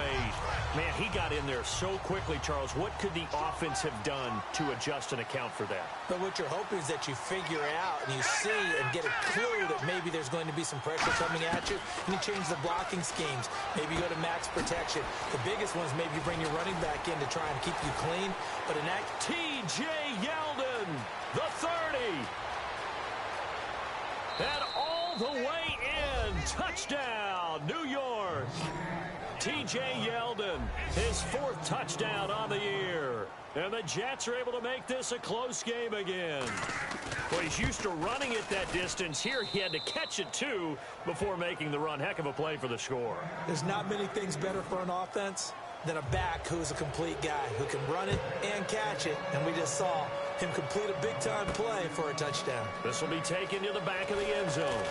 Man, he got in there so quickly, Charles. What could the offense have done to adjust and account for that? But what you're hoping is that you figure out and you see and get a clue that maybe there's going to be some pressure coming at you, and you change the blocking schemes. Maybe you go to max protection. The biggest one is maybe you bring your running back in to try and keep you clean. But in that, T.J. Yeldon, the 30. And all the way in. Touchdown, New York. T.J. Yeldon, his 4th touchdown on the year. And the Jets are able to make this a close game again. Well, he's used to running it that distance. Here he had to catch it, too, before making the run. Heck of a play for the score. There's not many things better for an offense than a back who's a complete guy who can run it and catch it. And we just saw him complete a big-time play for a touchdown. This will be taken to the back of the end zone.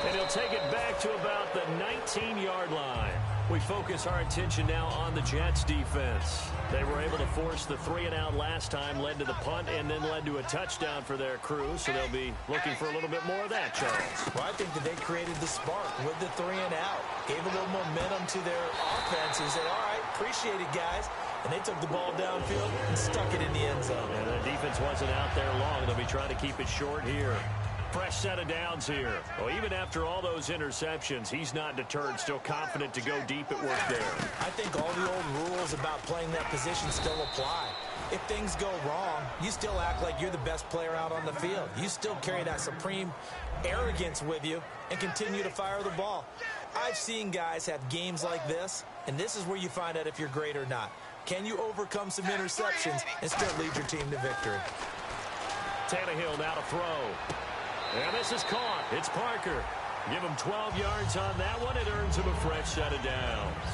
And he'll take it back to about the 19-yard line. We focus our attention now on the Jets defense. They were able to force the 3-and-out last time, led to the punt, and then led to a touchdown for their crew. So they'll be looking for a little bit more of that, Charles. Well, I think that they created the spark with the 3-and-out. Gave a little momentum to their offense and said, all right, appreciate it, guys. And they took the ball downfield and stuck it in the end zone. And the defense wasn't out there long. They'll be trying to keep it short here. Fresh set of downs here. Well, even after all those interceptions, he's not deterred, still confident to go deep at work there. I think all the old rules about playing that position still apply. If things go wrong, you still act like you're the best player out on the field. You still carry that supreme arrogance with you and continue to fire the ball. I've seen guys have games like this, and this is where you find out if you're great or not. Can you overcome some interceptions and still lead your team to victory? Tannehill now to throw. And this is caught. It's Parker. Give him 12 yards on that one. It earns him a fresh set of downs.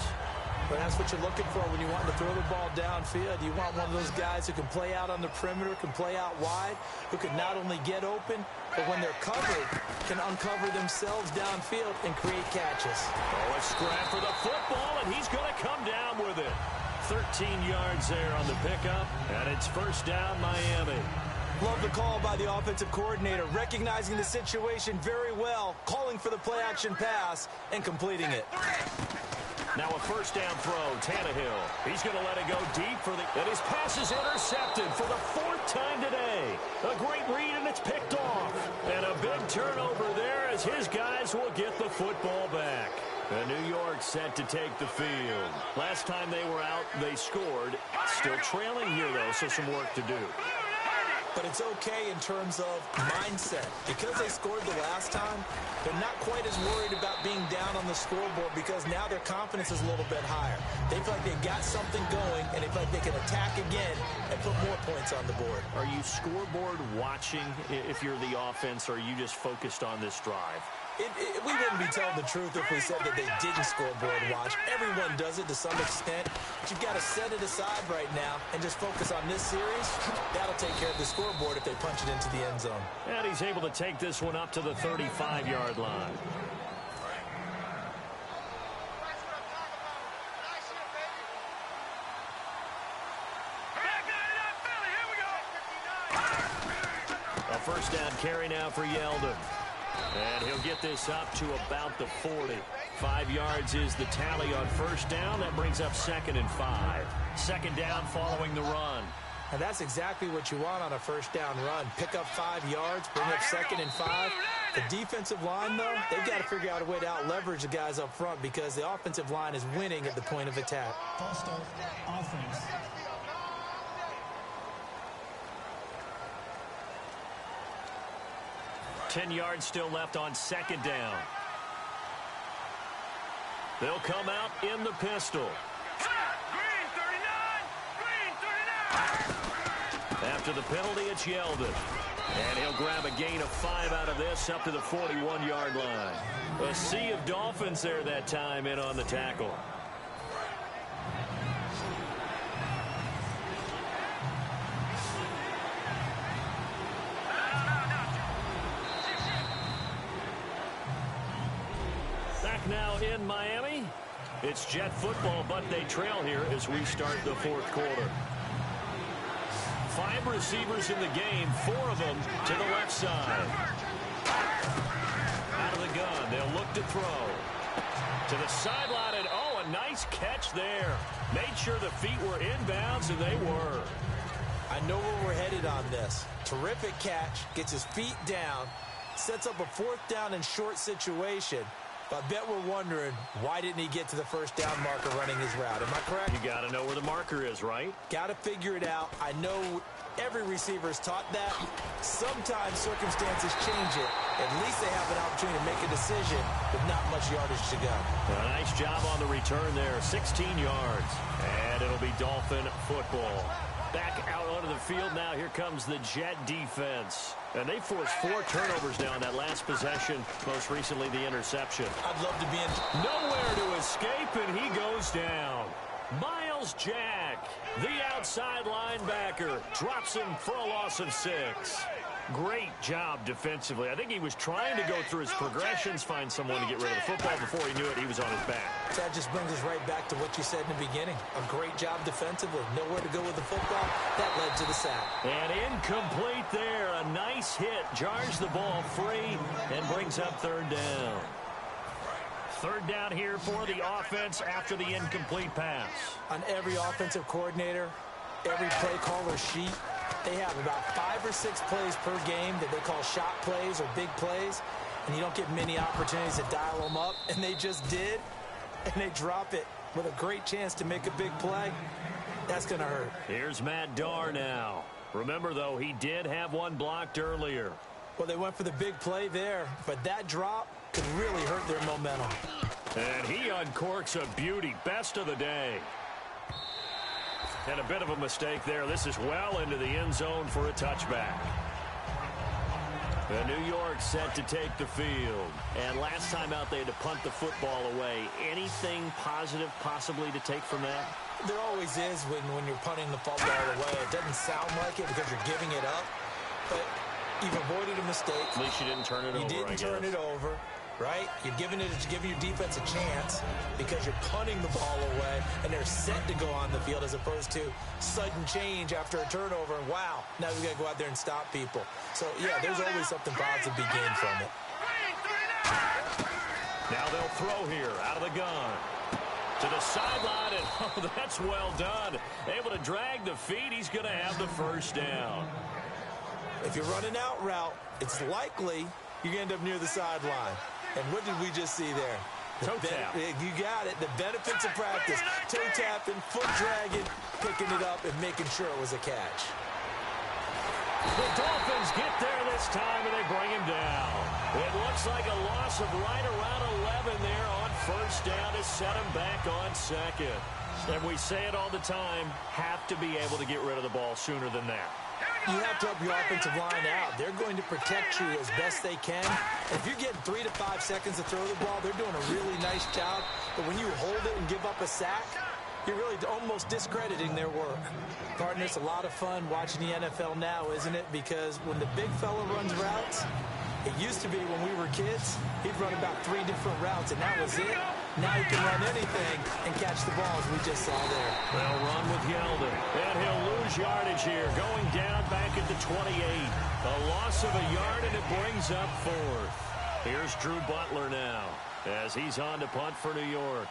But that's what you're looking for when you want to throw the ball downfield. You want one of those guys who can play out on the perimeter, can play out wide, who can not only get open, but when they're covered, can uncover themselves downfield and create catches. Oh, a scrap for the football, and he's going to come down with it. 13 yards there on the pickup, and it's first down, Miami. Love the call by the offensive coordinator, recognizing the situation very well, calling for the play-action pass, and completing it. Now a first down throw, Tannehill. He's going to let it go deep and his pass is intercepted for the 4th time today. A great read, and it's picked off. And a big turnover there as his guys will get the football back. And New York set to take the field. Last time they were out, they scored. Still trailing here, though, so some work to do. But it's okay in terms of mindset. Because they scored the last time, they're not quite as worried about being down on the scoreboard because now their confidence is a little bit higher. They feel like they've got something going, and they feel like they can attack again and put more points on the board. Are you scoreboard watching if you're the offense, or are you just focused on this drive? We wouldn't be telling the truth if we said that they didn't scoreboard watch. Everyone does it to some extent. But you've got to set it aside right now and just focus on this series. That'll take care of the scoreboard if they punch it into the end zone. And he's able to take this one up to the 35-yard line. A first down carry now for Yeldon. And he'll get this up to about the 40. 5 yards is the tally on first down. That brings up 2nd and 5. Second down following the run. And that's exactly what you want on a first down run. Pick up 5 yards, bring up 2nd and 5. The defensive line, though, they've got to figure out a way to out-leverage the guys up front because the offensive line is winning at the point of attack. False start, offense. 10 yards still left on second down. They'll come out in the pistol. Green 39! After the penalty, it's Yeldon. And he'll grab a gain of 5 out of this up to the 41-yard line. A sea of Dolphins there that time in on the tackle. Now in Miami, it's Jet football, but they trail here as we start the 4th quarter. 5 receivers in the game, 4 of them to the left side. Out of the gun, they'll look to throw. To the sideline, and oh, a nice catch there. Made sure the feet were inbounds, and they were. I know where we're headed on this. Terrific catch, gets his feet down, sets up a 4th down and short situation. But I bet we're wondering, why didn't he get to the first down marker running his route? Am I correct? You got to know where the marker is, right? Got to figure it out. I know every receiver is taught that. Sometimes circumstances change it. At least they have an opportunity to make a decision with not much yardage to go. A nice job on the return there, 16 yards. And it'll be Dolphin football. Back out onto the field now. Here comes the Jet defense. And they forced 4 turnovers now in that last possession, most recently the interception. I'd love to be in. Nowhere to escape, and he goes down. Miles Jack, the outside linebacker, drops him for a loss of 6. Great job defensively. I think he was trying to go through his progressions, find someone to get rid of the football. Before he knew it, he was on his back. That just brings us right back to what you said in the beginning. A great job defensively. Nowhere to go with the football. That led to the sack. And incomplete there. A nice hit. Jars the ball free and brings up 3rd down. 3rd down here for the offense after the incomplete pass. On every offensive coordinator, every play caller sheet, they have about 5 or 6 plays per game that they call shot plays or big plays, and you don't get many opportunities to dial them up, and they just did, and they drop it with a great chance to make a big play. That's going to hurt. Here's Matt Darr now. Remember, though, he did have one blocked earlier. Well, they went for the big play there, but that drop could really hurt their momentum. And he uncorks a beauty. Best of the day. And a bit of a mistake there. This is well into the end zone for a touchback. And New York set to take the field. And last time out, they had to punt the football away. Anything positive possibly to take from that? There always is when you're punting the football away. It doesn't sound like it because you're giving it up, but you've avoided a mistake. At least you didn't turn it over, You didn't turn it over, right? You're giving your defense a chance because you're punting the ball away, and they're set to go on the field as opposed to sudden change after a turnover. And wow, now we've got to go out there and stop people. So, yeah, there's always something positive to be gained from it. Now they'll throw here out of the gun. To the sideline, and oh, that's well done. Able to drag the feet. He's going to have the first down. If you're running out route, it's likely you're going to end up near the sideline. And what did we just see there? Toe tap. You got it. The benefits of practice. Toe tapping, foot dragging, picking it up, and making sure it was a catch. The Dolphins get there this time, and they bring him down. It looks like a loss of right around 11 there on first down to set him back on second. And we say it all the time, have to be able to get rid of the ball sooner than that. You have to help your offensive line out. They're going to protect you as best they can. And if you're getting 3 to 5 seconds to throw the ball, they're doing a really nice job. But when you hold it and give up a sack, you're really almost discrediting their work. Partner, it's a lot of fun watching the NFL now, isn't it? Because when the big fella runs routes, it used to be when we were kids, he'd run about 3 different routes, and that was it. Now he can run anything and catch the ball, as we just saw there. They'll run with Yeldon, and he'll lose yardage here, going down back at the 28. A loss of a yard, and it brings up 4th. Here's Drew Butler now, as he's on to punt for New York.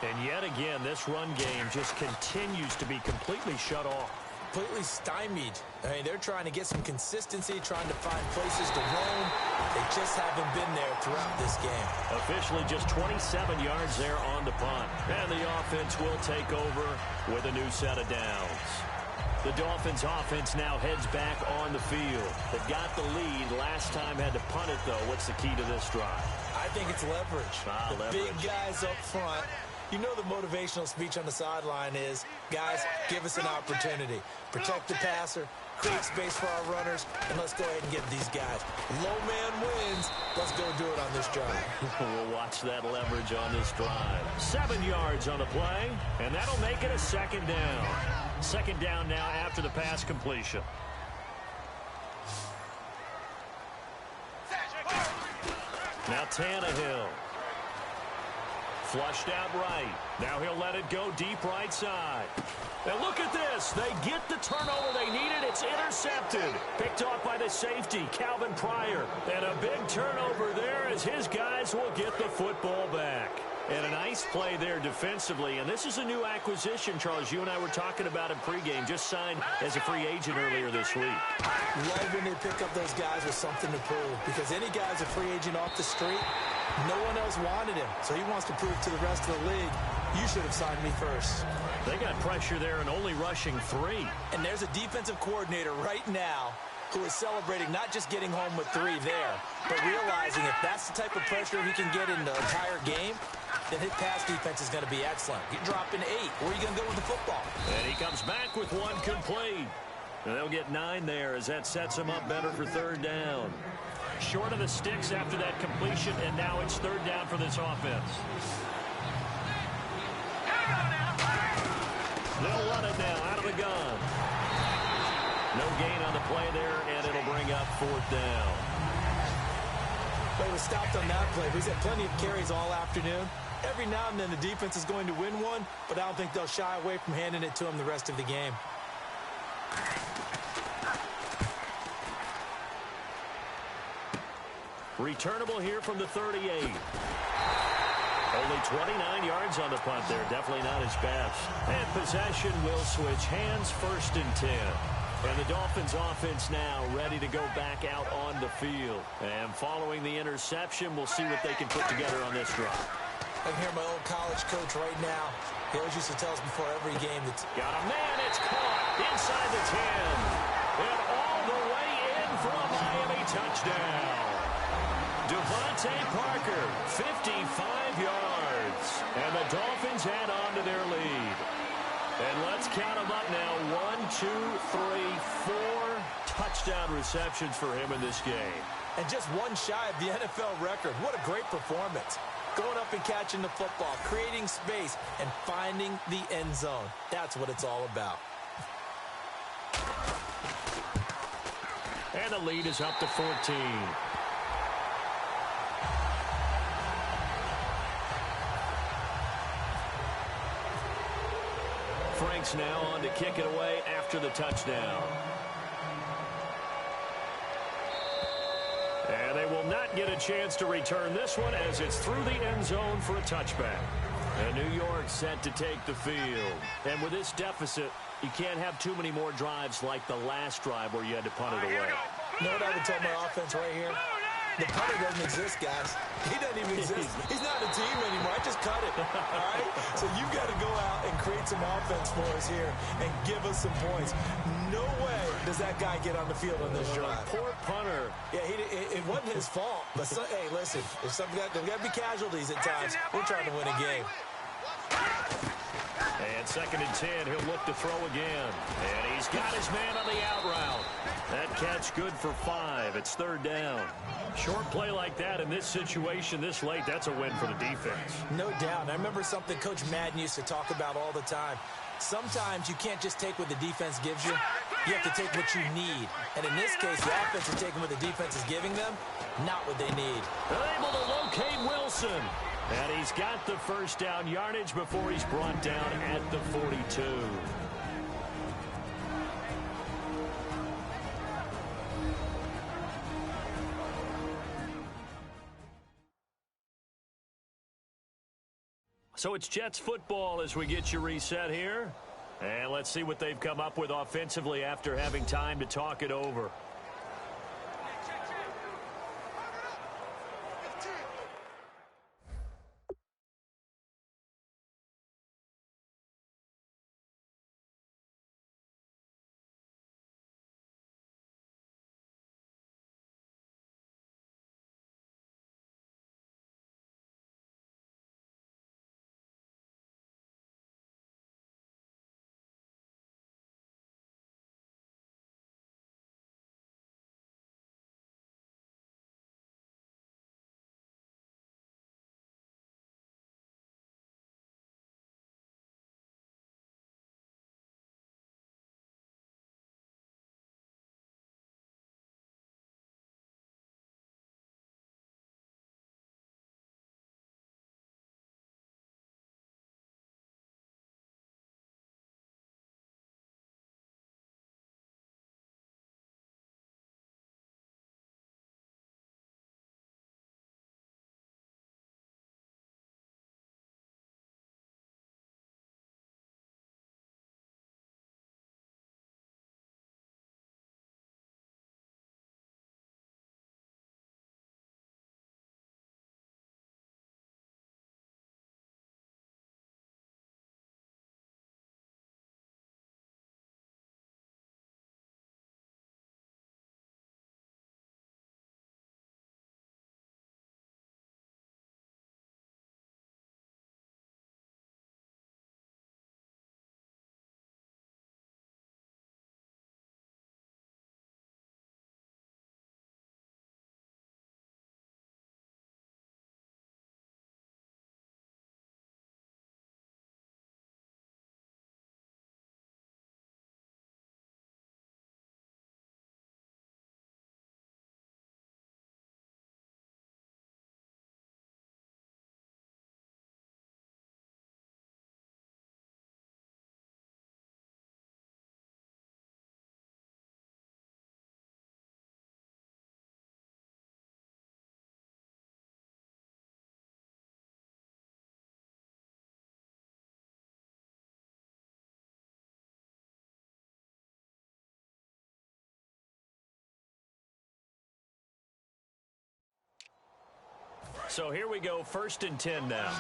And yet again, this run game just continues to be completely shut off. Completely stymied. I mean, they're trying to get some consistency, trying to find places to roam. They just haven't been there throughout this game. Officially just 27 yards there on the punt. And the offense will take over with a new set of downs. The Dolphins offense now heads back on the field. They've got the lead. Last time had to punt it, though. What's the key to this drive? I think it's leverage. Leverage. Big guys up front. You know the motivational speech on the sideline is, guys, give us an opportunity. Protect the passer, create space for our runners, and let's go ahead and get these guys. Low man wins. Let's go do it on this drive. We'll watch that leverage on this drive. 7 yards on the play, and that'll make it a second down. Second down now after the pass completion. Now Tannehill. Flushed out right. Now he'll let it go deep right side. And look at this. They get the turnover they needed. It's intercepted. Picked off by the safety, Calvin Pryor. And a big turnover there as his guys will get the football back. And a nice play there defensively. And this is a new acquisition, Charles. You and I were talking about in pregame. Just signed as a free agent earlier this week. Love when they pick up those guys with something to prove. Because any guy's a free agent off the street, no one else wanted him. So he wants to prove to the rest of the league, you should have signed me first. They got pressure there and only rushing 3. And there's a defensive coordinator right now who is celebrating not just getting home with 3 there, but realizing if that's the type of pressure he can get in the entire game, then his pass defense is going to be excellent. You're dropping 8. Where are you going to go with the football? And he comes back with 1 complete. And they'll get 9 there as that sets him up better for third down. Short of the sticks after that completion, and now it's third down for this offense. They'll run it now out of the gun. No gain on the play there, and it'll bring up 4th down. But it was stopped on that play. He's had plenty of carries all afternoon. Every now and then the defense is going to win one, but I don't think they'll shy away from handing it to him the rest of the game. Returnable here from the 38. Only 29 yards on the punt there. Definitely not his best. And possession will switch hands, 1st and 10. And the Dolphins offense now ready to go back out on the field. And following the interception, we'll see what they can put together on this drive. I can hear my old college coach right now. He always used to tell us before every game that... Got a man, it's caught inside the 10. And all the way in for a Miami touchdown. Devontae Parker, 55 yards. And the Dolphins add on to their lead. And let's count them up now. 1, 2, 3, 4 touchdown receptions for him in this game. and just one shy of the NFL record. What a great performance. Going up and catching the football, creating space, and finding the end zone. That's what it's all about. And the lead is up to 14. Frank's now on to kick it away after the touchdown. And they will not get a chance to return this one as it's through the end zone for a touchback. And New York set to take the field. And with this deficit, you can't have too many more drives like the last drive where you had to punt it away. You know what I would tell my offense right here? The punter doesn't exist, guys. He doesn't even exist. He's not a team anymore. I just cut it, all right? So you've got to go out and create some offense for us here and give us some points. No way does that guy get on the field on this drive. Poor punter. Yeah, it wasn't his fault. But, hey, listen, there's got to be casualties at times. We're trying to win a game. And 2nd and 10, he'll look to throw again. And he's got his man on the out route. That catch good for 5. It's 3rd down. Short play like that in this situation this late, that's a win for the defense. No doubt. And I remember something Coach Madden used to talk about all the time. Sometimes you can't just take what the defense gives you. You have to take what you need. And in this case, the offense is taking what the defense is giving them, not what they need. They're able to locate Wilson. And he's got the 1st down yardage before he's brought down at the 42. So it's Jets football as we get you reset here. And let's see what they've come up with offensively after having time to talk it over. So here we go, 1st and 10 now.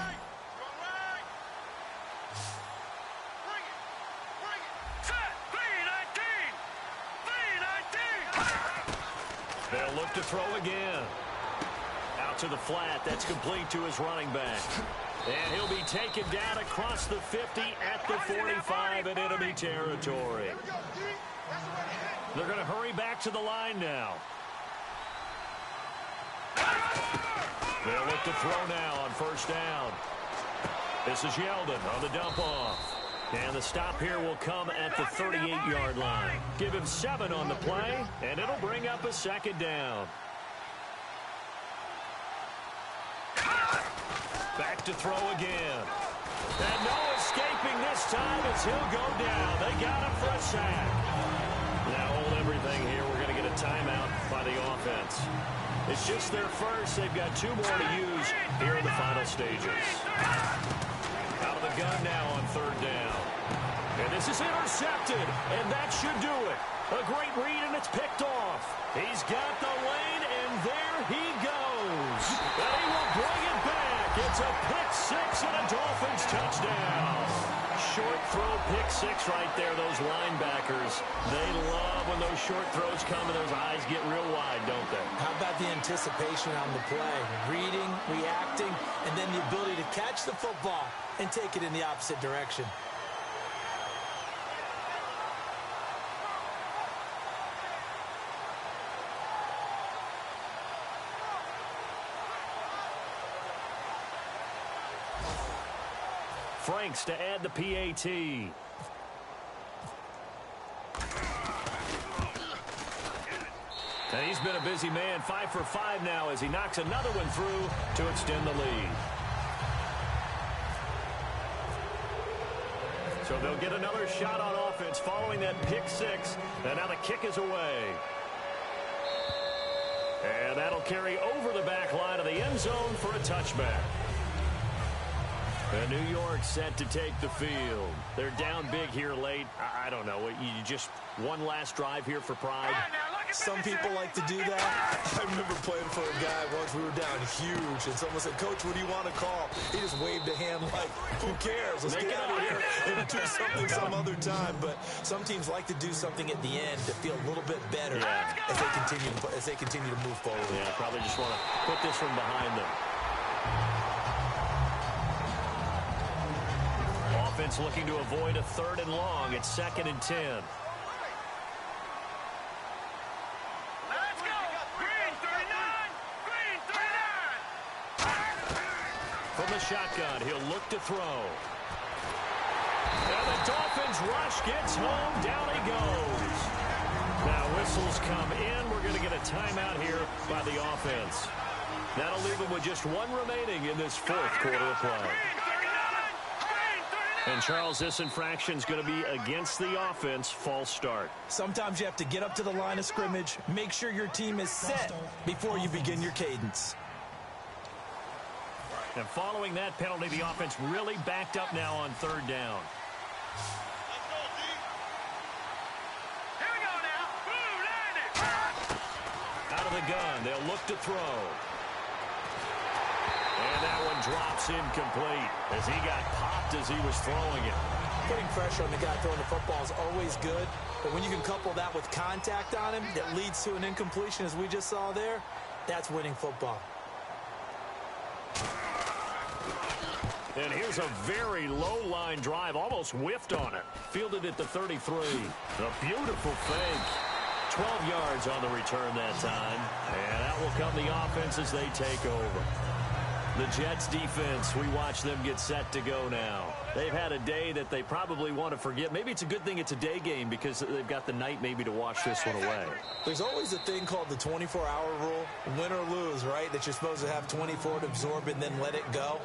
They'll look to throw again. Out to the flat. That's complete to his running back. And he'll be taken down across the 50 at the 45 in enemy territory. They're going to hurry back to the line now. They'll look to throw now on first down. This is Yeldon on the dump off. And the stop here will come at the 38-yard line. Give him 7 on the play, and it'll bring up a second down. Back to throw again. And no escaping this time as he'll go down. They got him for a sack. Now hold everything here. We're going to get a timeout by the offense. It's just their first. They've got 2 more to use here in the final stages. Out of the gun now on third down. And this is intercepted, and that should do it. A great read, and it's picked off. He's got the lane, and there he goes. And he will bring it back. It's a pick 6 and a Dolphins touchdown. Short throw, pick 6 right there. Those linebackers, they love when those short throws come and those eyes get real wide, don't they? How about the anticipation on the play? Reading, reacting, and then the ability to catch the football and take it in the opposite direction. Franks to add the PAT. And he's been a busy man, 5 for 5 now as he knocks another one through to extend the lead. So they'll get another shot on offense following that pick 6. And now the kick is away. And that'll carry over the back line of the end zone for a touchback. And New York set to take the field. They're down big here late. I don't know. You just one last drive here for pride. Some people like to do that. I remember playing for a guy once. We were down huge, and someone said, "Coach, what do you want to call?" He just waved a hand like, "Who cares? Let's get out of here and do something some other time." But some teams like to do something at the end to feel a little bit better as they continue to move forward. Yeah, probably just want to put this one behind them. Offense looking to avoid a 3rd and long. It's 2nd and 10. Let's go! Green 39! Green 39! From the shotgun, he'll look to throw. And the Dolphins rush gets home. Down he goes. Now whistles come in. We're going to get a timeout here by the offense. That'll leave them with just 1 remaining in this 4th quarter of play. And, Charles, this infraction is going to be against the offense. False start. Sometimes you have to get up to the line of scrimmage, make sure your team is set before you begin your cadence. And following that penalty, the offense really backed up now on 3rd down. Here we go now. Boom, landed. Out of the gun, they'll look to throw. And that one drops incomplete as he got popped as he was throwing it. Putting pressure on the guy throwing the football is always good, but when you can couple that with contact on him that leads to an incompletion as we just saw there, that's winning football. And here's a very low-line drive, almost whiffed on it. Fielded at the 33. A beautiful fake. 12 yards on the return that time. And that will come the offense as they take over. The Jets defense, we watch them get set to go now. They've had a day that they probably want to forget. Maybe it's a good thing it's a day game because they've got the night maybe to wash this one away. There's always a thing called the 24-hour rule, win or lose, right? That you're supposed to have 24 to absorb and then let it go.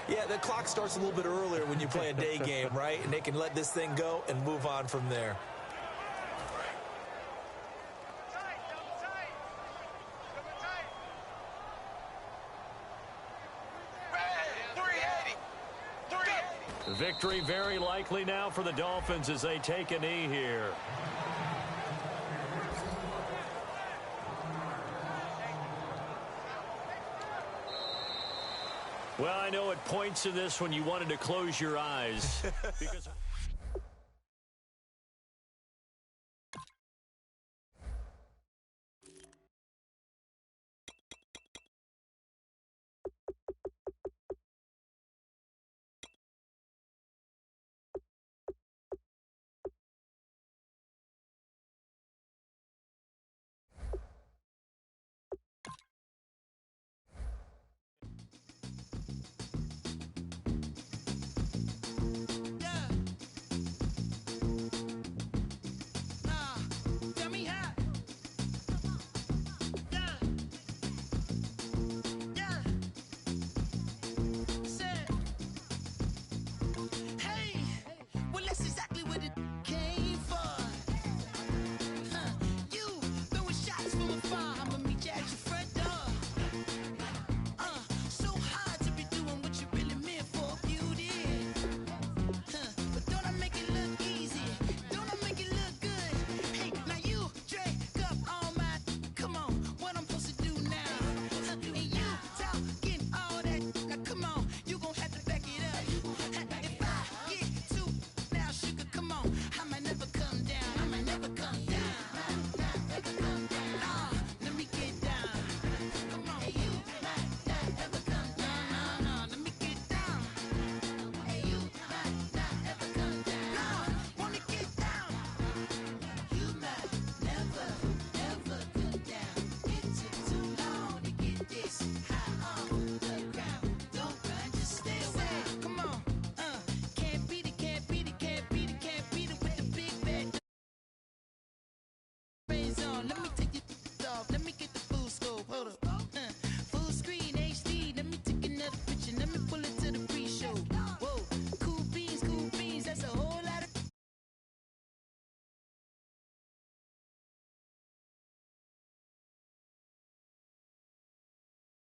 Yeah, the clock starts a little bit earlier when you play a day game, right? And they can let this thing go and move on from there. Victory very likely now for the Dolphins as they take a knee here. Well, I know at points in this when you wanted to close your eyes because